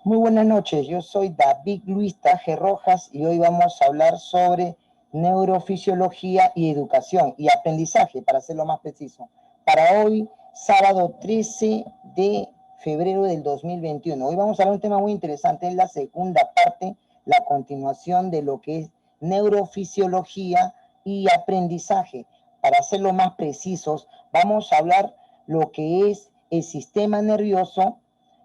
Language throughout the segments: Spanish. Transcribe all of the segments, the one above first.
Muy buenas noches, yo soy David Luis Taje Rojas y hoy vamos a hablar sobre neurofisiología y educación y aprendizaje, para hacerlo más preciso. Para hoy, sábado 13 de febrero del 2021. Hoy vamos a hablar de un tema muy interesante, es la segunda parte, la continuación de lo que es neurofisiología y aprendizaje. Para hacerlo más precisos, vamos a hablar lo que es el sistema nervioso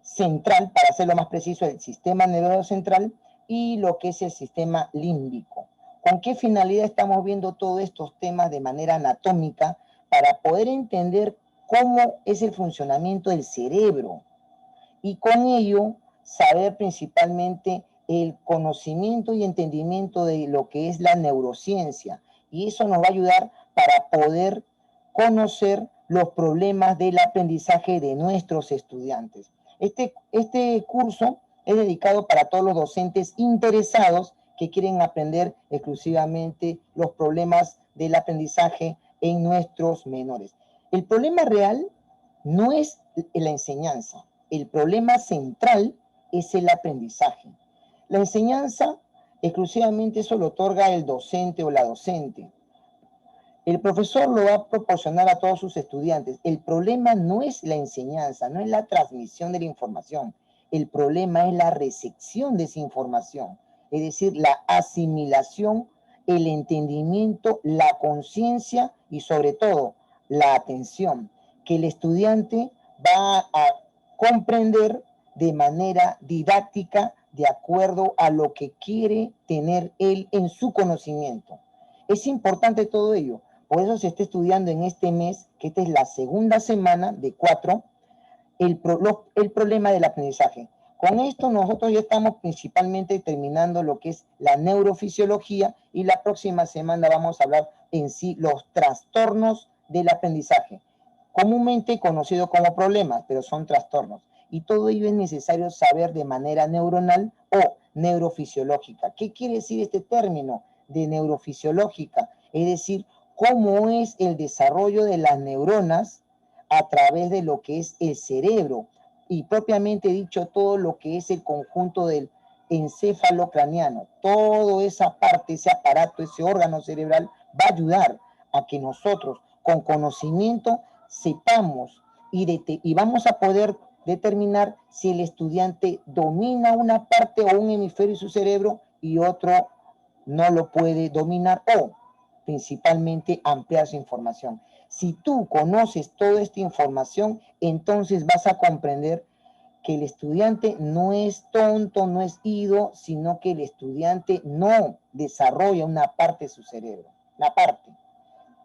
central, para hacerlo más preciso, el sistema nervioso central y lo que es el sistema límbico. ¿Con qué finalidad estamos viendo todos estos temas de manera anatómica? Para poder entender cómo es el funcionamiento del cerebro y con ello saber principalmente el conocimiento y entendimiento de lo que es la neurociencia. Y eso nos va a ayudar para poder conocer los problemas del aprendizaje de nuestros estudiantes. Este curso es dedicado para todos los docentes interesados que quieren aprender exclusivamente los problemas del aprendizaje en nuestros menores. El problema real no es la enseñanza, el problema central es el aprendizaje. La enseñanza exclusivamente eso lo otorga el docente o la docente. El profesor lo va a proporcionar a todos sus estudiantes. El problema no es la enseñanza, no es la transmisión de la información. El problema es la recepción de esa información, es decir, la asimilación, el entendimiento, la conciencia y sobre todo la atención, que el estudiante va a comprender de manera didáctica de acuerdo a lo que quiere tener él en su conocimiento. Es importante todo ello. Por eso se está estudiando en este mes, que esta es la segunda semana de 4, el problema del aprendizaje. Con esto nosotros ya estamos principalmente terminando lo que es la neurofisiología y la próxima semana vamos a hablar en sí los trastornos del aprendizaje, comúnmente conocidos como problemas, pero son trastornos. Y todo ello es necesario saber de manera neuronal o neurofisiológica. ¿Qué quiere decir este término de neurofisiológica? Es decir, cómo es el desarrollo de las neuronas a través de lo que es el cerebro y propiamente dicho todo lo que es el conjunto del encéfalo craneano. Toda esa parte, ese aparato, ese órgano cerebral va a ayudar a que nosotros con conocimiento sepamos y vamos a poder determinar si el estudiante domina una parte o un hemisferio de su cerebro y otro no lo puede dominar o principalmente ampliar su información. Si tú conoces toda esta información, entonces vas a comprender que el estudiante no es tonto, no es ido, sino que el estudiante no desarrolla una parte de su cerebro, la parte.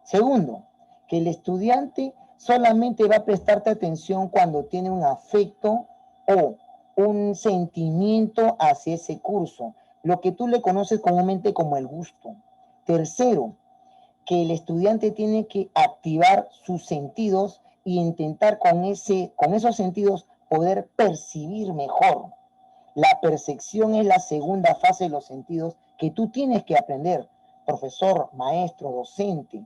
Segundo, que el estudiante solamente va a prestarte atención cuando tiene un afecto o un sentimiento hacia ese curso, lo que tú le conoces comúnmente como el gusto. Tercero, que el estudiante tiene que activar sus sentidos e intentar con esos sentidos poder percibir mejor. La percepción es la segunda fase de los sentidos que tú tienes que aprender, profesor, maestro, docente,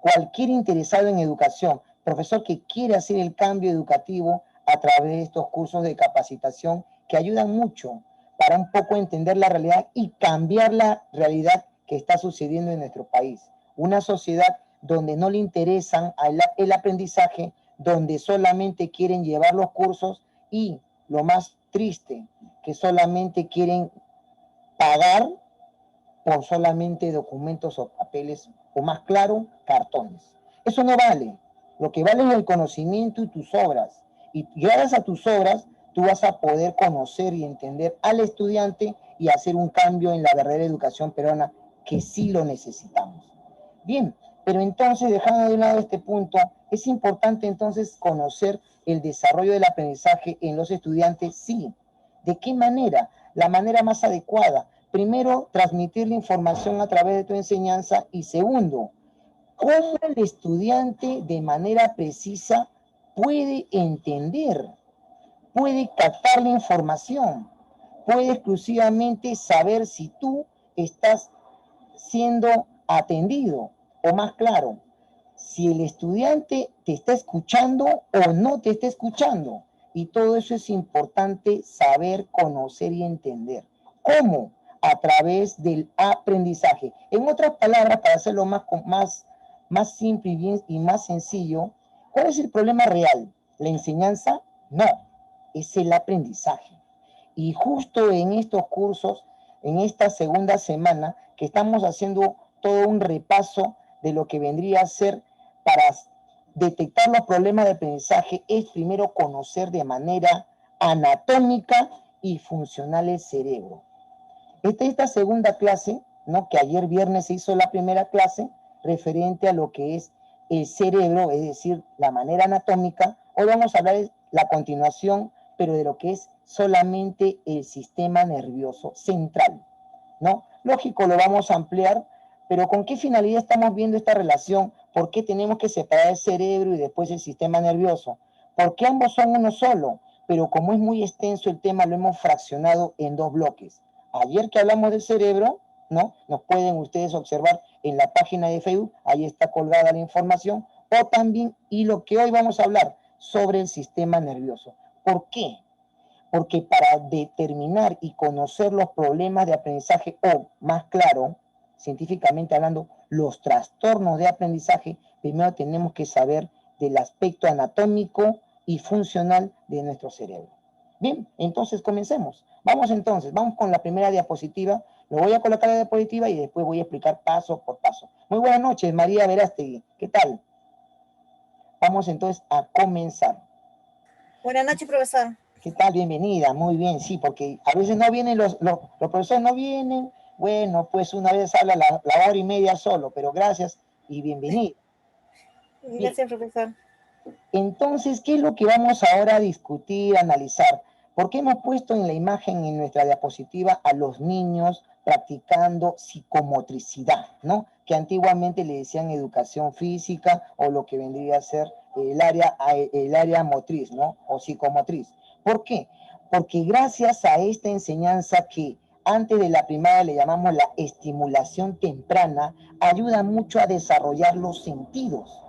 cualquier interesado en educación, profesor que quiere hacer el cambio educativo a través de estos cursos de capacitación que ayudan mucho para un poco entender la realidad y cambiar la realidad que está sucediendo en nuestro país. Una sociedad donde no le interesan el aprendizaje, donde solamente quieren llevar los cursos y, lo más triste, que solamente quieren pagar por solamente documentos o papeles, o más claro, cartones. Eso no vale. Lo que vale es el conocimiento y tus obras. Y gracias a tus obras, tú vas a poder conocer y entender al estudiante y hacer un cambio en la verdadera educación peruana, que sí lo necesitamos. Bien, pero entonces, dejando de un lado este punto, es importante entonces conocer el desarrollo del aprendizaje en los estudiantes, sí. ¿De qué manera? La manera más adecuada. Primero, transmitir la información a través de tu enseñanza y segundo, cómo el estudiante de manera precisa puede entender, puede captar la información, puede exclusivamente saber si tú estás siendo atendido o más claro, si el estudiante te está escuchando o no te está escuchando. Y todo eso es importante saber, conocer y entender. ¿Cómo? A través del aprendizaje. En otras palabras, para hacerlo más simple y más sencillo, ¿cuál es el problema real? ¿La enseñanza? No, es el aprendizaje. Y justo en estos cursos, en esta segunda semana, que estamos haciendo todo un repaso de lo que vendría a ser para detectar los problemas de aprendizaje, es primero conocer de manera anatómica y funcional el cerebro. Esta segunda clase, ¿no? Que ayer viernes se hizo la primera clase, referente a lo que es el cerebro, es decir, la manera anatómica. Hoy vamos a hablar de la continuación, pero de lo que es solamente el sistema nervioso central, ¿no? Lógico, lo vamos a ampliar, pero ¿con qué finalidad estamos viendo esta relación? ¿Por qué tenemos que separar el cerebro y después el sistema nervioso? Porque ambos son uno solo, pero como es muy extenso el tema, lo hemos fraccionado en dos bloques. Ayer que hablamos del cerebro, ¿no? Nos pueden ustedes observar en la página de Facebook, ahí está colgada la información, o también, y lo que hoy vamos a hablar, sobre el sistema nervioso. ¿Por qué? Porque para determinar y conocer los problemas de aprendizaje, o más claro, científicamente hablando, los trastornos de aprendizaje, primero tenemos que saber del aspecto anatómico y funcional de nuestro cerebro. Bien, entonces comencemos. Vamos con la primera diapositiva. Lo voy a colocar la diapositiva y después voy a explicar paso por paso. Muy buenas noches, María Verástegui. ¿Qué tal? Vamos entonces a comenzar. Buenas noches, profesor. ¿Qué tal? Bienvenida. Muy bien, sí, porque a veces no vienen los profesores, no vienen. Bueno, pues una vez habla la hora y media solo, pero gracias y bienvenida. Gracias, profesor. Entonces, ¿qué es lo que vamos ahora a discutir, analizar? Porque hemos puesto en la imagen, en nuestra diapositiva, a los niños practicando psicomotricidad, ¿no? Que antiguamente le decían educación física o lo que vendría a ser el área motriz, ¿no? O psicomotriz. ¿Por qué? Porque gracias a esta enseñanza que antes de la primaria le llamamos la estimulación temprana, ayuda mucho a desarrollar los sentidos.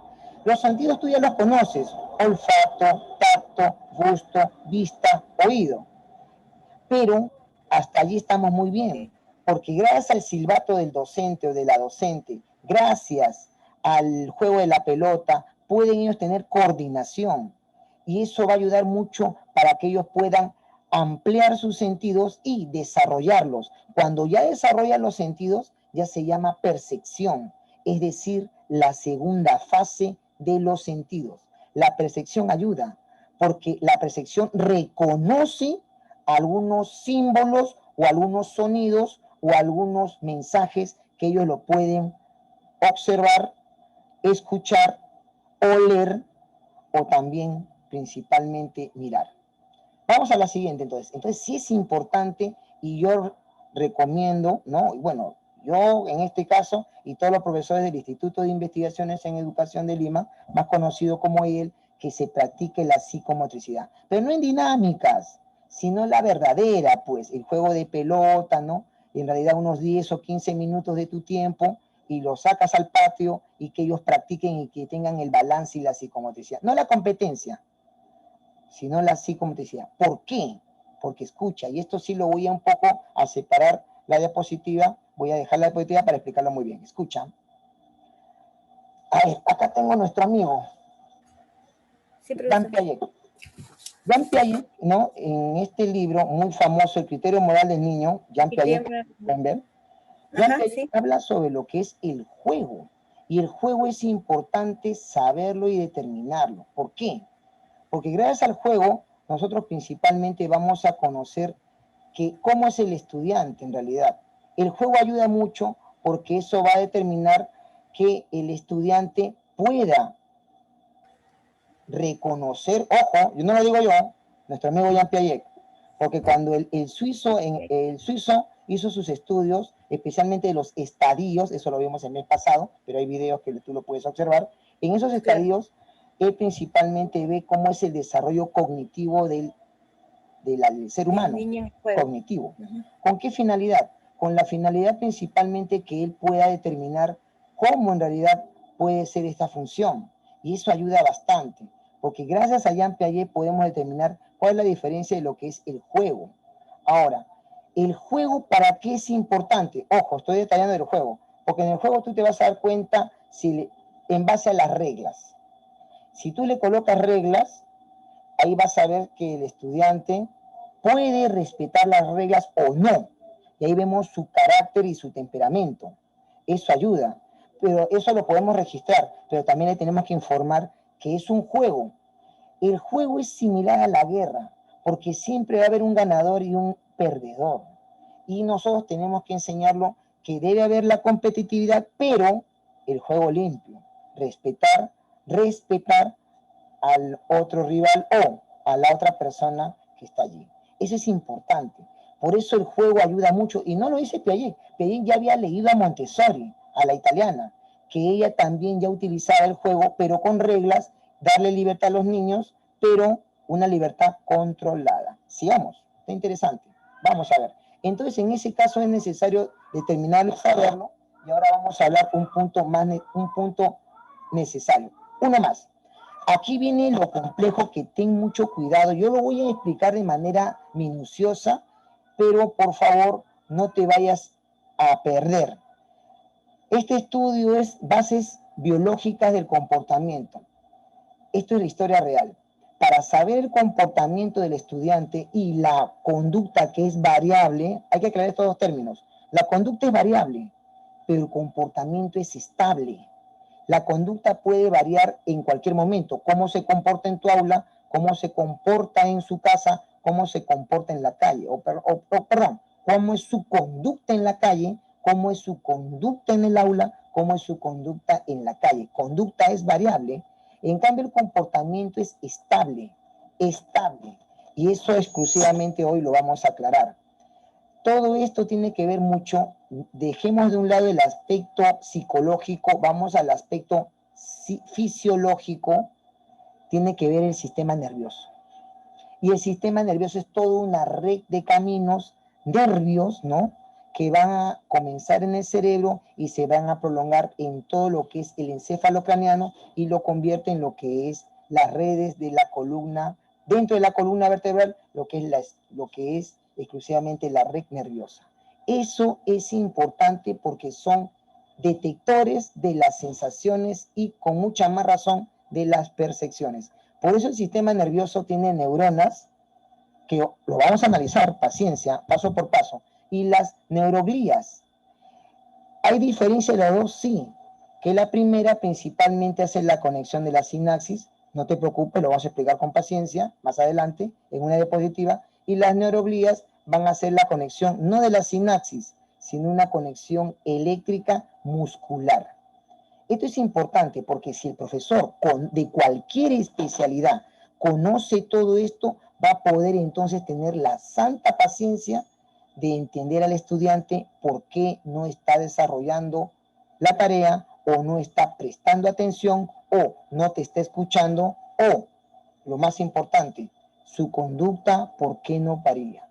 Los sentidos tú ya los conoces: olfato, tacto, gusto, vista, oído. Pero hasta allí estamos muy bien, porque gracias al silbato del docente o de la docente, gracias al juego de la pelota, pueden ellos tener coordinación. Y eso va a ayudar mucho para que ellos puedan ampliar sus sentidos y desarrollarlos. Cuando ya desarrollan los sentidos, ya se llama percepción, es decir, la segunda fase de los sentidos. La percepción ayuda, porque la percepción reconoce algunos símbolos o algunos sonidos o algunos mensajes que ellos lo pueden observar, escuchar, oler o también principalmente mirar. Vamos a la siguiente entonces. Entonces sí es importante y yo recomiendo, ¿no? Bueno, yo en este caso y todos los profesores del Instituto de Investigaciones en Educación de Lima, más conocido como él, que se practique la psicomotricidad. Pero no en dinámicas, sino la verdadera, pues, el juego de pelota, ¿no? Y en realidad unos 10 o 15 minutos de tu tiempo y los sacas al patio y que ellos practiquen y que tengan el balance y la psicomotricidad. No la competencia, sino la psicomotricidad. ¿Por qué? Porque escucha, y esto sí lo voy a un poco a separar la diapositiva, voy a dejar la diapositiva para explicarlo muy bien. Escucha. A ver, acá tengo a nuestro amigo, Sí, Jean profesor. Piaget. Jean Piaget, ¿no? En este libro muy famoso, El criterio moral del niño, Jean Piaget, ¿pueden ver? Jean Piaget Sí. habla sobre lo que es el juego. Y el juego es importante saberlo y determinarlo. ¿Por qué? Porque gracias al juego, nosotros principalmente vamos a conocer que cómo es el estudiante en realidad. El juego ayuda mucho porque eso va a determinar que el estudiante pueda reconocer, ojo, yo no lo digo yo, nuestro amigo Jean Piaget, porque cuando el suizo hizo sus estudios, especialmente de los estadios, eso lo vimos el mes pasado, pero hay videos que tú lo puedes observar, en esos estadios, él principalmente ve cómo es el desarrollo cognitivo del ser humano, cognitivo. ¿Con qué finalidad? Con la finalidad principalmente que él pueda determinar cómo en realidad puede ser esta función. Y eso ayuda bastante, porque gracias a Jean Piaget podemos determinar cuál es la diferencia de lo que es el juego. Ahora, ¿el juego para qué es importante? Ojo, estoy detallando el juego, porque en el juego tú te vas a dar cuenta en base a las reglas. Si tú le colocas reglas, ahí vas a ver que el estudiante puede respetar las reglas o no. Y ahí vemos su carácter y su temperamento. Eso ayuda, pero eso lo podemos registrar, pero también le tenemos que informar que es un juego. El juego es similar a la guerra, porque siempre va a haber un ganador y un perdedor. Y nosotros tenemos que enseñarlo que debe haber la competitividad, pero el juego limpio. Respetar al otro rival o a la otra persona que está allí. Eso es importante. Por eso el juego ayuda mucho. Y no lo dice Piaget. Piaget ya había leído a Montessori, a la italiana, que ella también ya utilizaba el juego, pero con reglas, darle libertad a los niños, pero una libertad controlada. Sigamos. Está interesante. Vamos a ver. Entonces, en ese caso es necesario determinarlo, saberlo. Y ahora vamos a hablar un punto necesario. Uno más. Aquí viene lo complejo, que ten mucho cuidado. Yo lo voy a explicar de manera minuciosa, pero por favor no te vayas a perder. Este estudio es bases biológicas del comportamiento. Esto es la historia real. Para saber el comportamiento del estudiante y la conducta, que es variable, hay que aclarar estos dos términos. La conducta es variable, pero el comportamiento es estable. La conducta puede variar en cualquier momento. Cómo se comporta en tu aula, cómo se comporta en su casa, cómo se comporta en la calle. Perdón, cómo es su conducta en la calle, cómo es su conducta en el aula, cómo es su conducta en la calle. Conducta es variable. En cambio, el comportamiento es estable. Y eso exclusivamente hoy lo vamos a aclarar. Todo esto tiene que ver mucho, dejemos de un lado el aspecto psicológico, vamos al aspecto fisiológico, tiene que ver el sistema nervioso. Y el sistema nervioso es toda una red de caminos, nervios, ¿no?, que van a comenzar en el cerebro y se van a prolongar en todo lo que es el encéfalo craneano y lo convierte en lo que es las redes de la columna, dentro de la columna vertebral, lo que es exclusivamente la red nerviosa. Eso es importante porque son detectores de las sensaciones y con mucha más razón de las percepciones. Por eso el sistema nervioso tiene neuronas, que lo vamos a analizar, paciencia, paso por paso, y las neuroglías. ¿Hay diferencia de las dos? Sí, que la primera principalmente hace la conexión de la sinapsis, no te preocupes, lo vamos a explicar con paciencia más adelante en una diapositiva, y las neuroglías van a hacer la conexión no de la sinapsis, sino una conexión eléctrica muscular. Esto es importante porque si el profesor de cualquier especialidad conoce todo esto, va a poder entonces tener la santa paciencia de entender al estudiante por qué no está desarrollando la tarea o no está prestando atención o no te está escuchando o, lo más importante, su conducta, por qué no varía.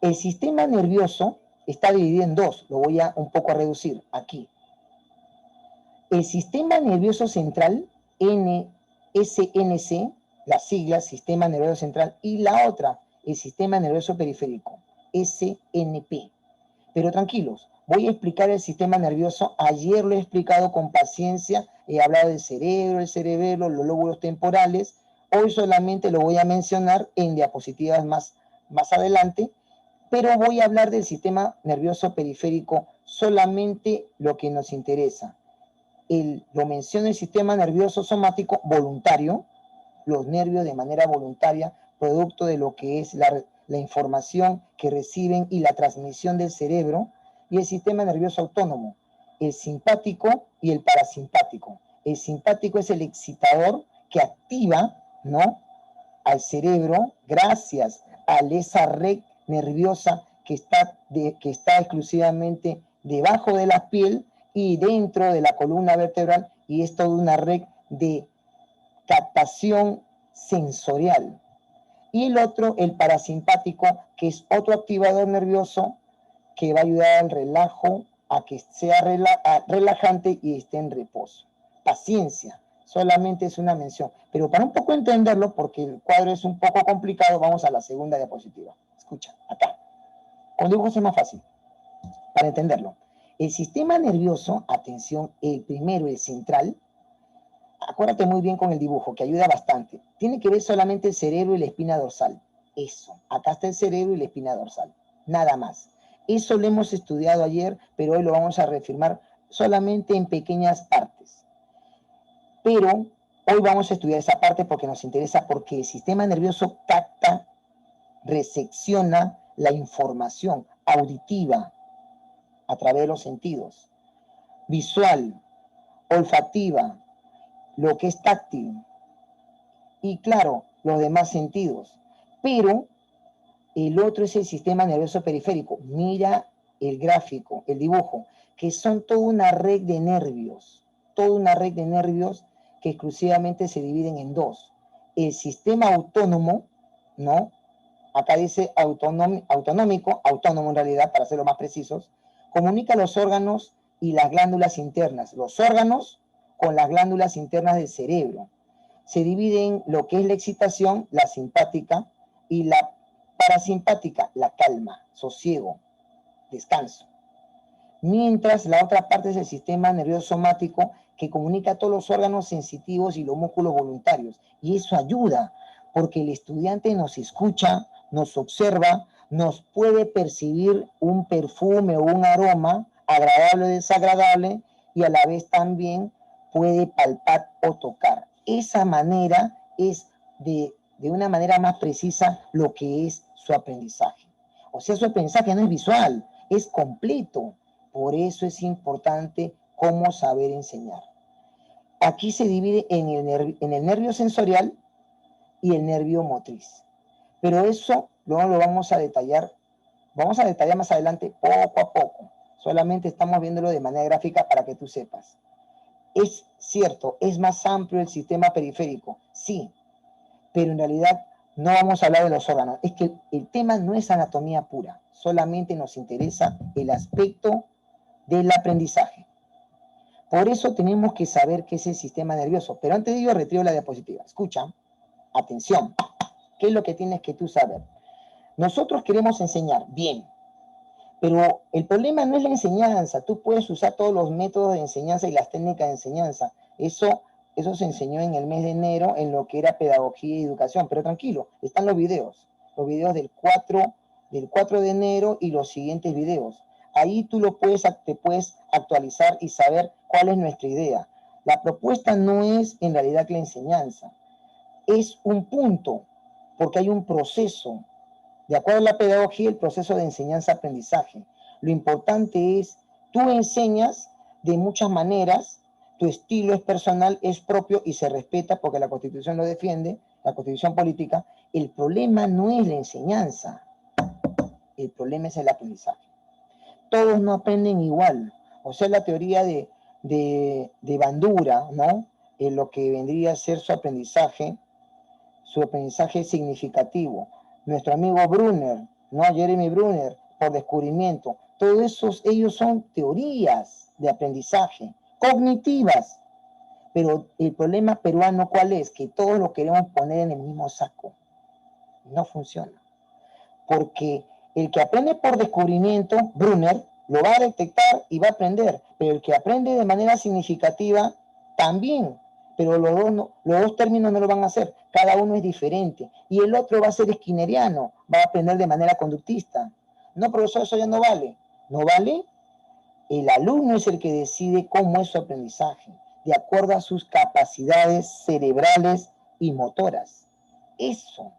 El sistema nervioso está dividido en dos, lo voy a un poco a reducir aquí. El sistema nervioso central, SNC, las siglas, sistema nervioso central, y la otra, el sistema nervioso periférico, SNP. Pero tranquilos, voy a explicar el sistema nervioso. Ayer lo he explicado con paciencia, he hablado del cerebro, el cerebelo, los lóbulos temporales. Hoy solamente lo voy a mencionar en diapositivas más adelante, pero voy a hablar del sistema nervioso periférico, solamente lo que nos interesa. Lo menciona el sistema nervioso somático voluntario, los nervios de manera voluntaria, producto de lo que es la información que reciben y la transmisión del cerebro, y el sistema nervioso autónomo, el simpático y el parasimpático. El simpático es el excitador que activa, ¿no?, al cerebro gracias a esa red nerviosa que está exclusivamente debajo de la piel y dentro de la columna vertebral, y es toda una red de captación sensorial. Y el otro, el parasimpático, que es otro activador nervioso que va a ayudar al relajo, a que sea relajante y esté en reposo. Paciencia, Solamente es una mención. Pero para un poco entenderlo, porque el cuadro es un poco complicado, vamos a la segunda diapositiva. Escucha, acá. Con dibujos es más fácil, para entenderlo. El sistema nervioso, atención, el primero, el central, acuérdate muy bien con el dibujo, que ayuda bastante. Tiene que ver solamente el cerebro y la espina dorsal. Eso, acá está el cerebro y la espina dorsal. Nada más. Eso lo hemos estudiado ayer, pero hoy lo vamos a reafirmar solamente en pequeñas partes. Pero hoy vamos a estudiar esa parte porque nos interesa, porque el sistema nervioso capta, recepciona la información auditiva a través de los sentidos, visual, olfativa, lo que es táctil y claro, los demás sentidos. Pero el otro es el sistema nervioso periférico. Mira el gráfico, el dibujo, que son toda una red de nervios, que exclusivamente se dividen en dos. El sistema autónomo, ¿no? Acá dice autónomo en realidad, para serlo más precisos, comunica los órganos y las glándulas internas. Los órganos con las glándulas internas del cerebro. Se divide en lo que es la excitación, la simpática, y la parasimpática, la calma, sosiego, descanso. Mientras la otra parte es el sistema nervioso somático, que comunica a todos los órganos sensitivos y los músculos voluntarios. Y eso ayuda, porque el estudiante nos escucha, nos observa, nos puede percibir un perfume o un aroma, agradable o desagradable, y a la vez también puede palpar o tocar. Esa manera es de una manera más precisa lo que es su aprendizaje. O sea, su aprendizaje no es visual, es completo. Por eso es importante cómo saber enseñar. Aquí se divide en el nervio sensorial y el nervio motriz. Pero eso luego lo vamos a detallar más adelante poco a poco. Solamente estamos viéndolo de manera gráfica para que tú sepas. Es cierto, es más amplio el sistema periférico, sí, pero en realidad no vamos a hablar de los órganos. Es que el tema no es anatomía pura, solamente nos interesa el aspecto del aprendizaje. Por eso tenemos que saber qué es el sistema nervioso. Pero antes de ello, retiro la diapositiva. Escucha, atención, ¿qué es lo que tienes que tú saber? Nosotros queremos enseñar bien, pero el problema no es la enseñanza. Tú puedes usar todos los métodos de enseñanza y las técnicas de enseñanza. Eso se enseñó en el mes de enero en lo que era pedagogía y educación. Pero tranquilo, están los videos del 4 de enero y los siguientes videos. Ahí tú te puedes actualizar y saber cuál es nuestra idea. La propuesta no es en realidad la enseñanza, es un punto, porque hay un proceso. De acuerdo a la pedagogía, el proceso de enseñanza-aprendizaje. Lo importante es, tú enseñas de muchas maneras, tu estilo es personal, es propio y se respeta porque la Constitución lo defiende, la Constitución política. El problema no es la enseñanza, el problema es el aprendizaje. Todos no aprenden igual. O sea, la teoría de Bandura, ¿no? En lo que vendría a ser su aprendizaje significativo. Nuestro amigo Brunner, ¿no? Jeremy Brunner, por descubrimiento. Todos ellos son teorías de aprendizaje, cognitivas. Pero el problema peruano, ¿cuál es? Que todos lo queremos poner en el mismo saco. No funciona. Porque el que aprende por descubrimiento, Brunner, lo va a detectar y va a aprender. Pero el que aprende de manera significativa, también. Pero los dos términos no lo van a hacer. Cada uno es diferente. Y el otro va a ser skinneriano, va a aprender de manera conductista. No, profesor, eso ya no vale. ¿No vale? El alumno es el que decide cómo es su aprendizaje, de acuerdo a sus capacidades cerebrales y motoras. Eso.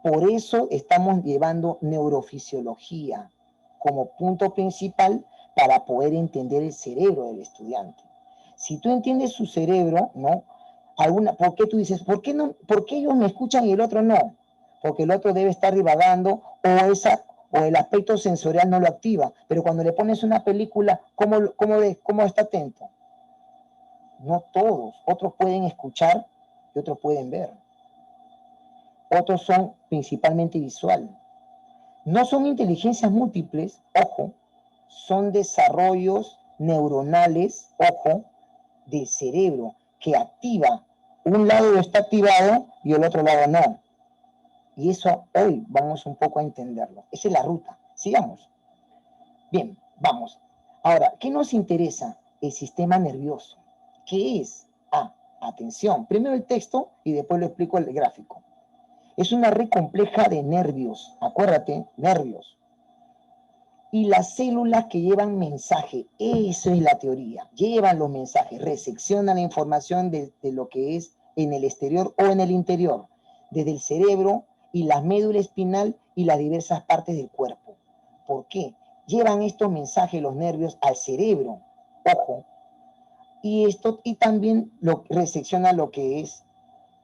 Por eso estamos llevando neurofisiología como punto principal para poder entender el cerebro del estudiante. Si tú entiendes su cerebro, ¿no? ¿Por qué tú dices, ¿por qué ellos me escuchan y el otro no? Porque el otro debe estar divagando o el aspecto sensorial no lo activa. Pero cuando le pones una película, ¿cómo está atento? No todos. Otros pueden escuchar y otros pueden ver. Otros son principalmente visual. No son inteligencias múltiples, ojo, son desarrollos neuronales, ojo, del cerebro, que activa, un lado está activado y el otro lado no. Y eso hoy vamos un poco a entenderlo. Esa es la ruta. Sigamos. Bien, vamos. Ahora, ¿qué nos interesa? El sistema nervioso. ¿Qué es? Atención. Primero el texto y después lo explico el gráfico. Es una red compleja de nervios. Acuérdate, nervios. Y las células que llevan mensaje. Eso es la teoría. Llevan los mensajes, recepcionan la información de lo que es en el exterior o en el interior, desde el cerebro y la médula espinal y las diversas partes del cuerpo. ¿Por qué? Llevan estos mensajes, los nervios, al cerebro, ojo, y también recepciona lo que es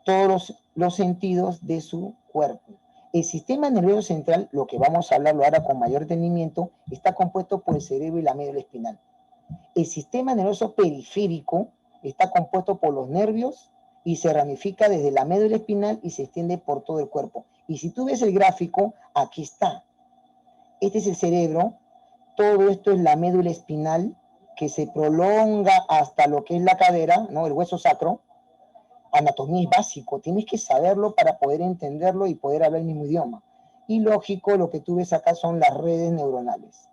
todos los sentidos de su cuerpo. El sistema nervioso central, lo que vamos a hablarlo ahora con mayor detenimiento, está compuesto por el cerebro y la médula espinal. El sistema nervioso periférico está compuesto por los nervios y se ramifica desde la médula espinal y se extiende por todo el cuerpo. Y si tú ves el gráfico, aquí está. Este es el cerebro, todo esto es la médula espinal que se prolonga hasta lo que es la cadera, ¿no? El hueso sacro. Anatomía es básico, tienes que saberlo para poder entenderlo y poder hablar el mismo idioma. Y lógico, lo que tú ves acá son las redes neuronales.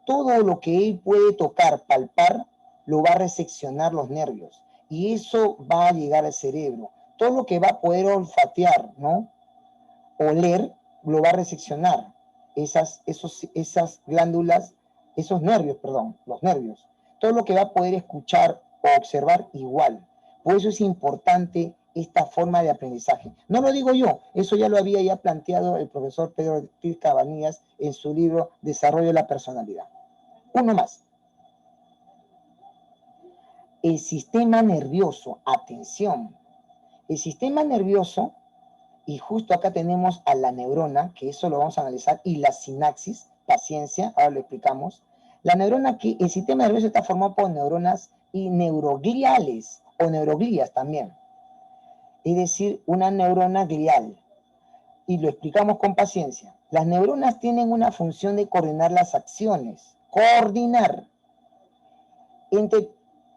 Todo lo que él puede tocar, palpar, lo va a reseccionar los nervios. Y eso va a llegar al cerebro. Todo lo que va a poder olfatear, ¿no? Oler, lo va a reseccionar. Esas glándulas, esos nervios, perdón, los nervios. Todo lo que va a poder escuchar o observar, igual. Por eso es importante esta forma de aprendizaje. No lo digo yo, eso ya lo había ya planteado el profesor Pedro Ortiz Cabanillas en su libro Desarrollo de la Personalidad. Uno más. El sistema nervioso, atención. El sistema nervioso, y justo acá tenemos a la neurona, que eso lo vamos a analizar, y la sinapsis, paciencia, ahora lo explicamos. La neurona, que el sistema nervioso está formado por neuronas y neurogliales, o neuroglías también. Es decir, una neurona glial. Y lo explicamos con paciencia. Las neuronas tienen una función de coordinar las acciones. Coordinar entre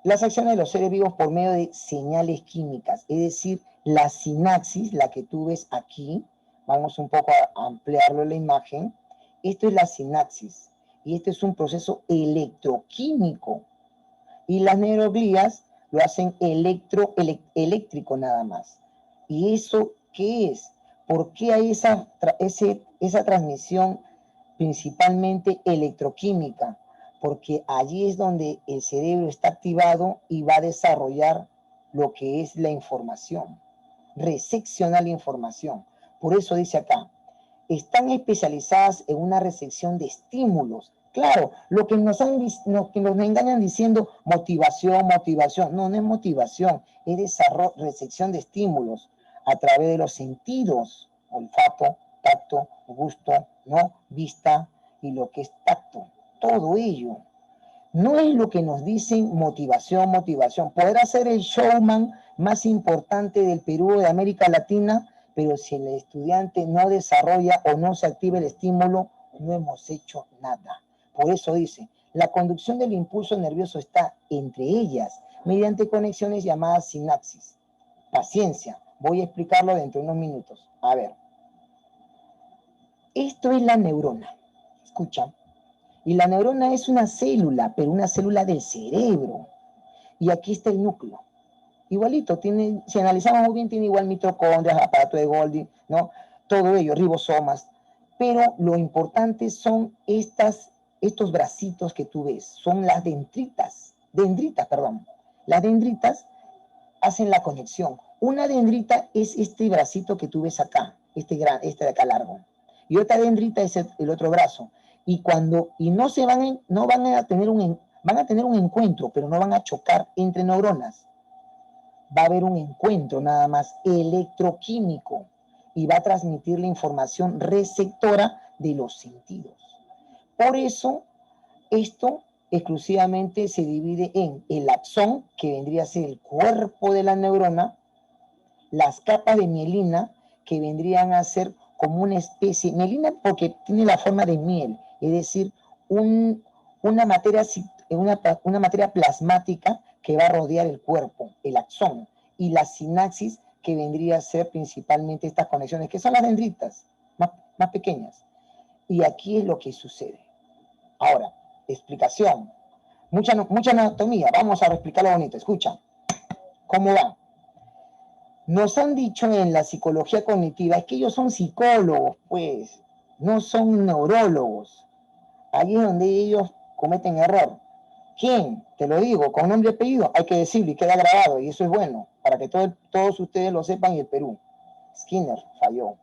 las acciones de los seres vivos por medio de señales químicas. Es decir, la sinapsis, la que tú ves aquí, vamos un poco a ampliarlo en la imagen. Esto es la sinapsis. Y este es un proceso electroquímico. Y las neuroglías lo hacen eléctrico nada más. ¿Y eso qué es? ¿Por qué hay esa transmisión principalmente electroquímica? Porque allí es donde el cerebro está activado y va a desarrollar lo que es la información, recepcionar la información. Por eso dice acá, están especializadas en una recepción de estímulos. Claro, lo que nos engañan diciendo motivación, no es motivación, es recepción de estímulos a través de los sentidos, olfato, tacto, gusto, ¿no? Vista y lo que es tacto, todo ello. No es lo que nos dicen motivación. Podrá ser el showman más importante del Perú o de América Latina, pero si el estudiante no desarrolla o no se activa el estímulo, no hemos hecho nada. Por eso dice, la conducción del impulso nervioso está entre ellas, mediante conexiones llamadas sinapsis. Paciencia, voy a explicarlo dentro de unos minutos. A ver, esto es la neurona. Escucha. Y la neurona es una célula, pero una célula del cerebro. Y aquí está el núcleo. Igualito, si analizamos muy bien, tiene igual mitocondrias, aparato de Golgi, ¿no? Todo ello, ribosomas. Pero lo importante son estos bracitos que tú ves, son las dendritas. Las dendritas hacen la conexión. Una dendrita es este bracito que tú ves acá, este de acá largo. Y otra dendrita es el otro brazo. Van a tener un encuentro, pero no van a chocar entre neuronas. Va a haber un encuentro nada más electroquímico y va a transmitir la información receptora de los sentidos. Por eso, esto exclusivamente se divide en el axón, que vendría a ser el cuerpo de la neurona, las capas de mielina, que vendrían a ser como una especie, mielina porque tiene la forma de miel, es decir, una materia plasmática que va a rodear el cuerpo, el axón, y la sinapsis, que vendría a ser principalmente estas conexiones, que son las dendritas, más pequeñas. Y aquí es lo que sucede. Ahora, explicación. Mucha anatomía. Vamos a explicarlo bonito. Escucha. ¿Cómo va? Nos han dicho en la psicología cognitiva que ellos son psicólogos, pues, no son neurólogos. Ahí es donde ellos cometen error. ¿Quién? Te lo digo, con nombre y apellido, hay que decirlo y queda grabado, y eso es bueno, para que todos ustedes lo sepan y el Perú. Skinner falló,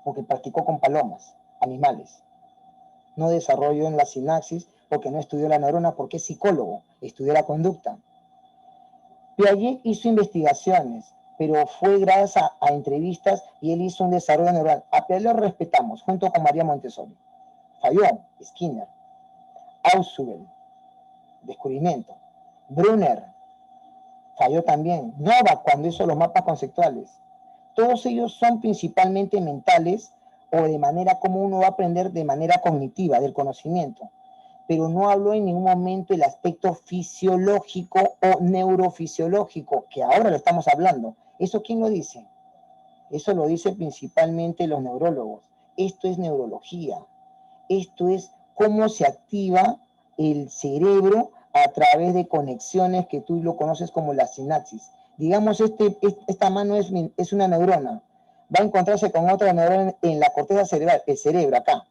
porque practicó con palomas, animales. No desarrolló en la sinapsis, porque no estudió la neurona, porque es psicólogo, estudió la conducta. Piaget hizo investigaciones, pero fue gracias a entrevistas y él hizo un desarrollo neural. A Piaget lo respetamos, junto con María Montessori. Falló, Skinner. Ausubel, descubrimiento. Brunner, falló también. Novak, cuando hizo los mapas conceptuales. Todos ellos son principalmente mentales o de manera como uno va a aprender de manera cognitiva, del conocimiento. Pero no habló en ningún momento del aspecto fisiológico o neurofisiológico, que ahora lo estamos hablando. ¿Eso quién lo dice? Eso lo dice principalmente los neurólogos. Esto es neurología. Esto es cómo se activa el cerebro a través de conexiones que tú lo conoces como la sinapsis. Digamos, esta mano es una neurona. Va a encontrarse con otra neurona en la corteza cerebral, el cerebro acá.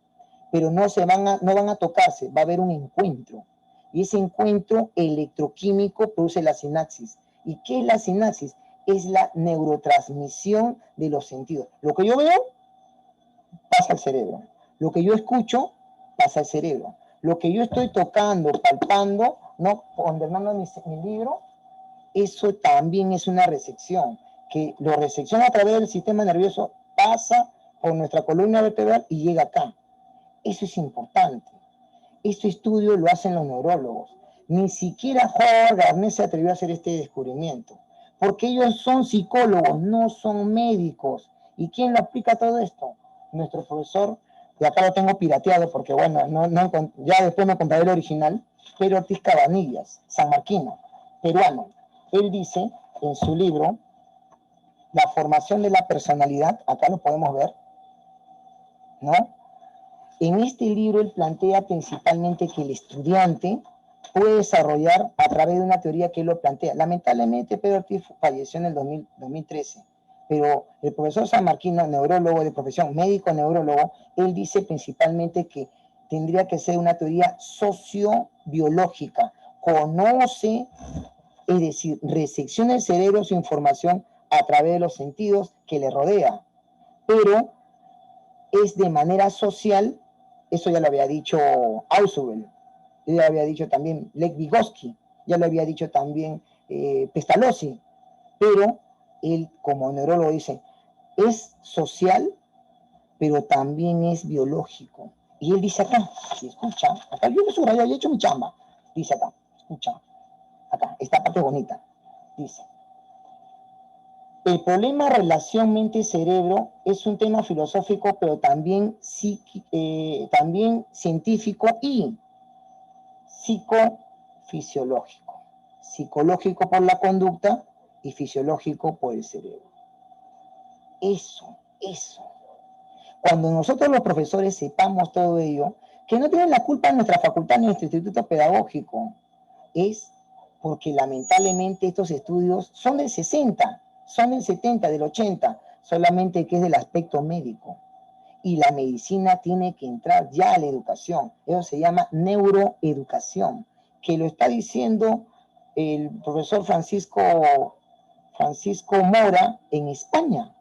Pero no van a tocarse, va a haber un encuentro. Y ese encuentro electroquímico produce la sinapsis. ¿Y qué es la sinapsis? Es la neurotransmisión de los sentidos. Lo que yo veo pasa al cerebro. Lo que yo escucho pasa al cerebro. Lo que yo estoy tocando, palpando, ¿no? Ponderando mi libro, eso también es una recepción, que lo recepciona a través del sistema nervioso, pasa por nuestra columna vertebral y llega acá. Eso es importante. Este estudio lo hacen los neurólogos. Ni siquiera Howard Gardner se atrevió a hacer este descubrimiento, porque ellos son psicólogos, no son médicos. ¿Y quién lo aplica todo esto? Nuestro profesor, de acá lo tengo pirateado porque, bueno, ya después me compraré el original, Pedro Ortiz Cabanillas, sanmarquino, peruano. Él dice en su libro, La formación de la personalidad, acá lo podemos ver, ¿no? En este libro él plantea principalmente que el estudiante puede desarrollar a través de una teoría que él lo plantea. Lamentablemente Pedro Ortiz falleció en el 2013, pero el profesor sanmarquino, neurólogo de profesión, médico neurólogo, él dice principalmente que tendría que ser una teoría sociobiológica. Conoce, es decir, recepciona el cerebro su información a través de los sentidos que le rodea, pero es de manera social. Eso ya lo había dicho Ausubel, ya lo había dicho también Lev Vygotsky, ya lo había dicho también Pestalozzi, pero él como neurólogo dice, es social, pero también es biológico. Y él dice acá, si escucha, acá yo me subrayo, yo he hecho mi chamba, dice acá, escucha, acá, esta parte bonita, dice, el problema relación mente-cerebro es un tema filosófico, pero también científico y psicofisiológico. Psicológico por la conducta y fisiológico por el cerebro. Eso. Cuando nosotros los profesores sepamos todo ello, que no tienen la culpa de nuestra facultad ni nuestro instituto pedagógico, es porque lamentablemente estos estudios son del 60, son del 70, del 80, solamente que es del aspecto médico. Y la medicina tiene que entrar ya a la educación. Eso se llama neuroeducación, que lo está diciendo el profesor Francisco Mora en España.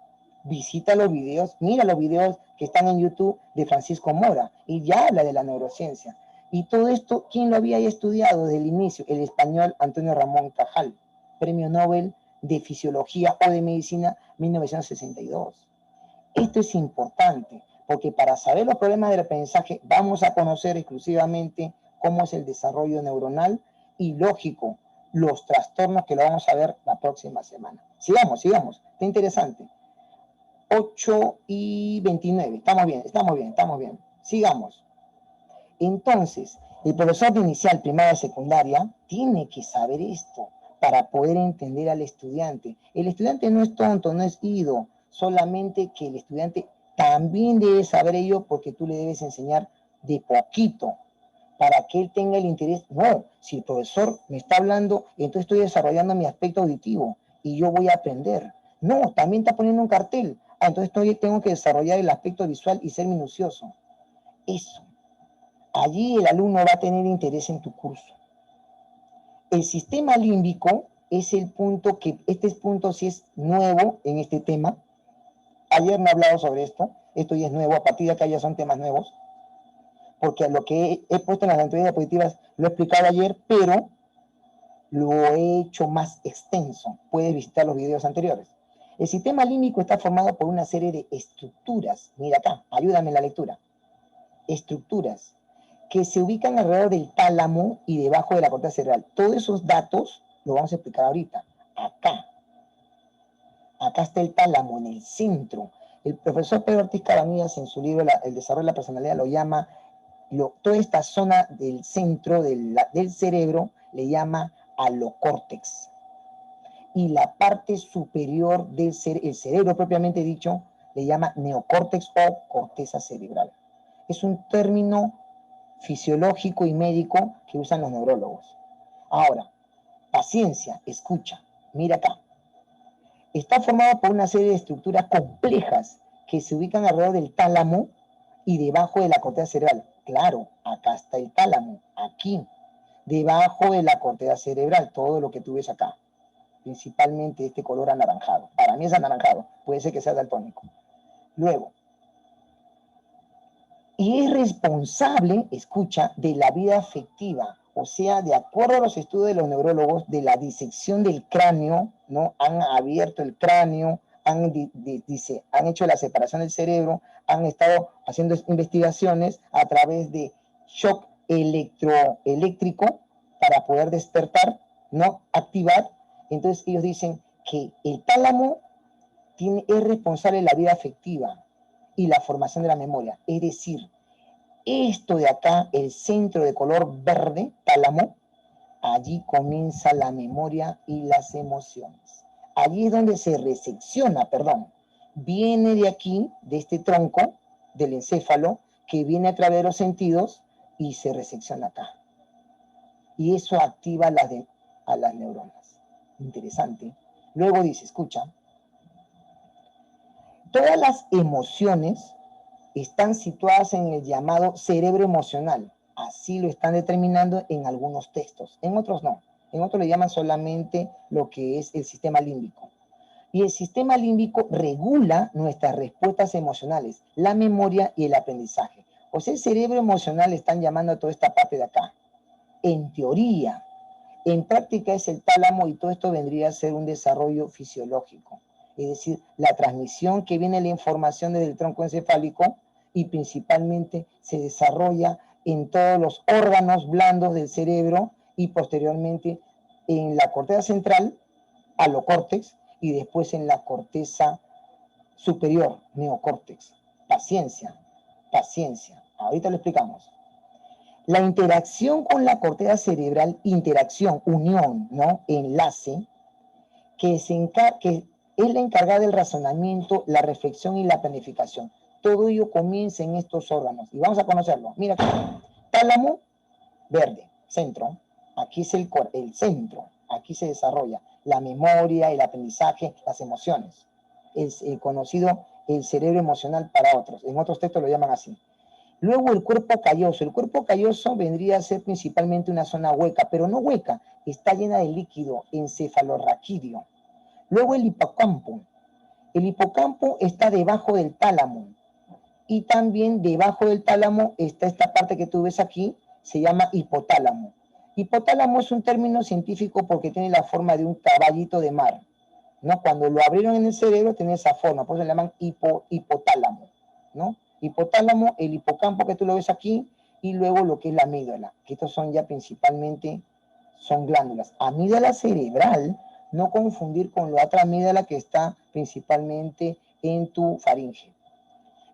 Visita los videos, mira los videos que están en YouTube de Francisco Mora y ya habla de la neurociencia. Y todo esto, ¿quién lo había estudiado desde el inicio? El español Antonio Ramón Cajal, Premio Nobel de Fisiología o de Medicina 1962. Esto es importante, porque para saber los problemas del aprendizaje vamos a conocer exclusivamente cómo es el desarrollo neuronal y lógico, los trastornos que lo vamos a ver la próxima semana. Sigamos, está interesante. 8:29, estamos bien. Sigamos. Entonces, el profesor de inicial, primaria, secundaria, tiene que saber esto, para poder entender al estudiante. El estudiante no es tonto, no es ido, solamente que el estudiante también debe saber ello porque tú le debes enseñar de poquito para que él tenga el interés. No, si el profesor me está hablando, entonces estoy desarrollando mi aspecto auditivo y yo voy a aprender. No, también está poniendo un cartel. Ah, entonces tengo que desarrollar el aspecto visual y ser minucioso. Eso. Allí el alumno va a tener interés en tu curso. El sistema límbico es el punto que, este punto sí es nuevo en este tema. Ayer no he hablado sobre esto ya es nuevo, a partir de acá ya son temas nuevos, porque lo que he puesto en las anteriores diapositivas lo he explicado ayer, pero lo he hecho más extenso. Puedes visitar los videos anteriores. El sistema límbico está formado por una serie de estructuras. Mira acá, ayúdame en la lectura. Estructuras que se ubican alrededor del tálamo y debajo de la corteza cerebral. Todos esos datos los vamos a explicar ahorita. Acá. Acá está el tálamo, en el centro. El profesor Pedro Ortiz Cabanillas, en su libro El desarrollo de la personalidad, lo llama, toda esta zona del centro del cerebro, le llama alocórtex. Y la parte superior del el cerebro propiamente dicho, le llama neocórtex o corteza cerebral. Es un término fisiológico y médico que usan los neurólogos. Ahora, paciencia, escucha, mira acá. Está formado por una serie de estructuras complejas que se ubican alrededor del tálamo y debajo de la corteza cerebral. Claro, acá está el tálamo, aquí, debajo de la corteza cerebral, todo lo que tú ves acá, principalmente este color anaranjado. Para mí es anaranjado, puede ser que sea daltónico. Luego, y es responsable, escucha, de la vida afectiva, o sea, de acuerdo a los estudios de los neurólogos, de la disección del cráneo, ¿no? Han abierto el cráneo, han hecho la separación del cerebro, han estado haciendo investigaciones a través de shock eléctrico para poder despertar, ¿no? Activar. Entonces ellos dicen que el tálamo es responsable de la vida afectiva y la formación de la memoria. Es decir, esto de acá, el centro de color verde, tálamo, allí comienza la memoria y las emociones. Allí es donde se resecciona, viene de aquí, de este tronco del encéfalo, que viene a través de los sentidos y se resecciona acá. Y eso activa a las neuronas. Interesante. Luego dice, escucha, todas las emociones están situadas en el llamado cerebro emocional. Así lo están determinando en algunos textos. En otros no. En otros le llaman solamente lo que es el sistema límbico. Y el sistema límbico regula nuestras respuestas emocionales, la memoria y el aprendizaje. O sea, el cerebro emocional están llamando a toda esta parte de acá. En teoría, en práctica es el tálamo y todo esto vendría a ser un desarrollo fisiológico. Es decir, la transmisión que viene de la información desde el tronco encefálico y principalmente se desarrolla en todos los órganos blandos del cerebro y posteriormente en la corteza central, alocórtex, y después en la corteza superior, neocórtex. Paciencia, paciencia. Ahorita lo explicamos. La interacción con la corteza cerebral, interacción, unión, ¿no? Enlace, que es la encargada del razonamiento, la reflexión y la planificación. Todo ello comienza en estos órganos. Y vamos a conocerlo. Mira acá. Tálamo, verde, centro. Aquí es el centro. Aquí se desarrolla la memoria, el aprendizaje, las emociones. Es el conocido el cerebro emocional para otros. En otros textos lo llaman así. Luego el cuerpo calloso. El cuerpo calloso vendría a ser principalmente una zona hueca, pero no hueca, está llena de líquido encefalorraquídeo. Luego el hipocampo. El hipocampo está debajo del tálamo. Y también debajo del tálamo está esta parte que tú ves aquí, se llama hipotálamo. Hipotálamo es un término científico porque tiene la forma de un caballito de mar, ¿no? Cuando lo abrieron en el cerebro tiene esa forma, por eso le llaman hipotálamo, ¿no? Hipotálamo, el hipocampo que tú lo ves aquí, y luego lo que es la amígdala, que estos son ya principalmente, son glándulas. Amígdala cerebral, no confundir con la otra amígdala que está principalmente en tu faringe.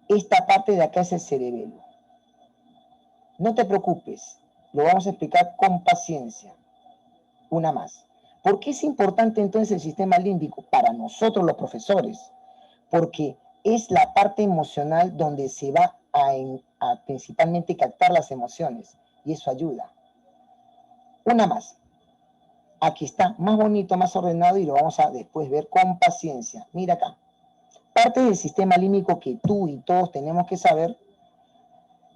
Esta parte de acá es el cerebelo. No te preocupes, lo vamos a explicar con paciencia. Una más. ¿Por qué es importante entonces el sistema límbico? Para nosotros los profesores, porque es la parte emocional donde se va a principalmente captar las emociones, y eso ayuda. Una más. Aquí está, más bonito, más ordenado, y lo vamos a después ver con paciencia. Mira acá. Parte del sistema límbico que tú y todos tenemos que saber.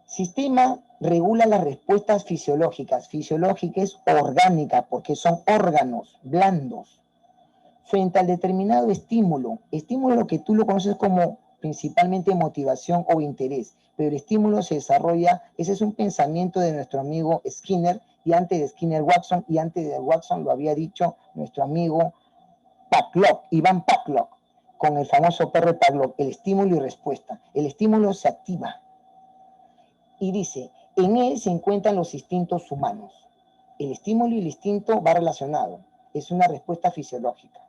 Sistema regula las respuestas fisiológicas. Fisiológica es orgánica, porque son órganos blandos. Frente al determinado estímulo. Estímulo lo que tú lo conoces como principalmente motivación o interés. Pero el estímulo se desarrolla, ese es un pensamiento de nuestro amigo Skinner, y antes de Skinner Watson, y antes de Watson lo había dicho nuestro amigo Pavlov, Iván Pavlov, con el famoso perro de Pavlov, el estímulo y respuesta. El estímulo se activa y dice, en él se encuentran los instintos humanos. El estímulo y el instinto va relacionado, es una respuesta fisiológica.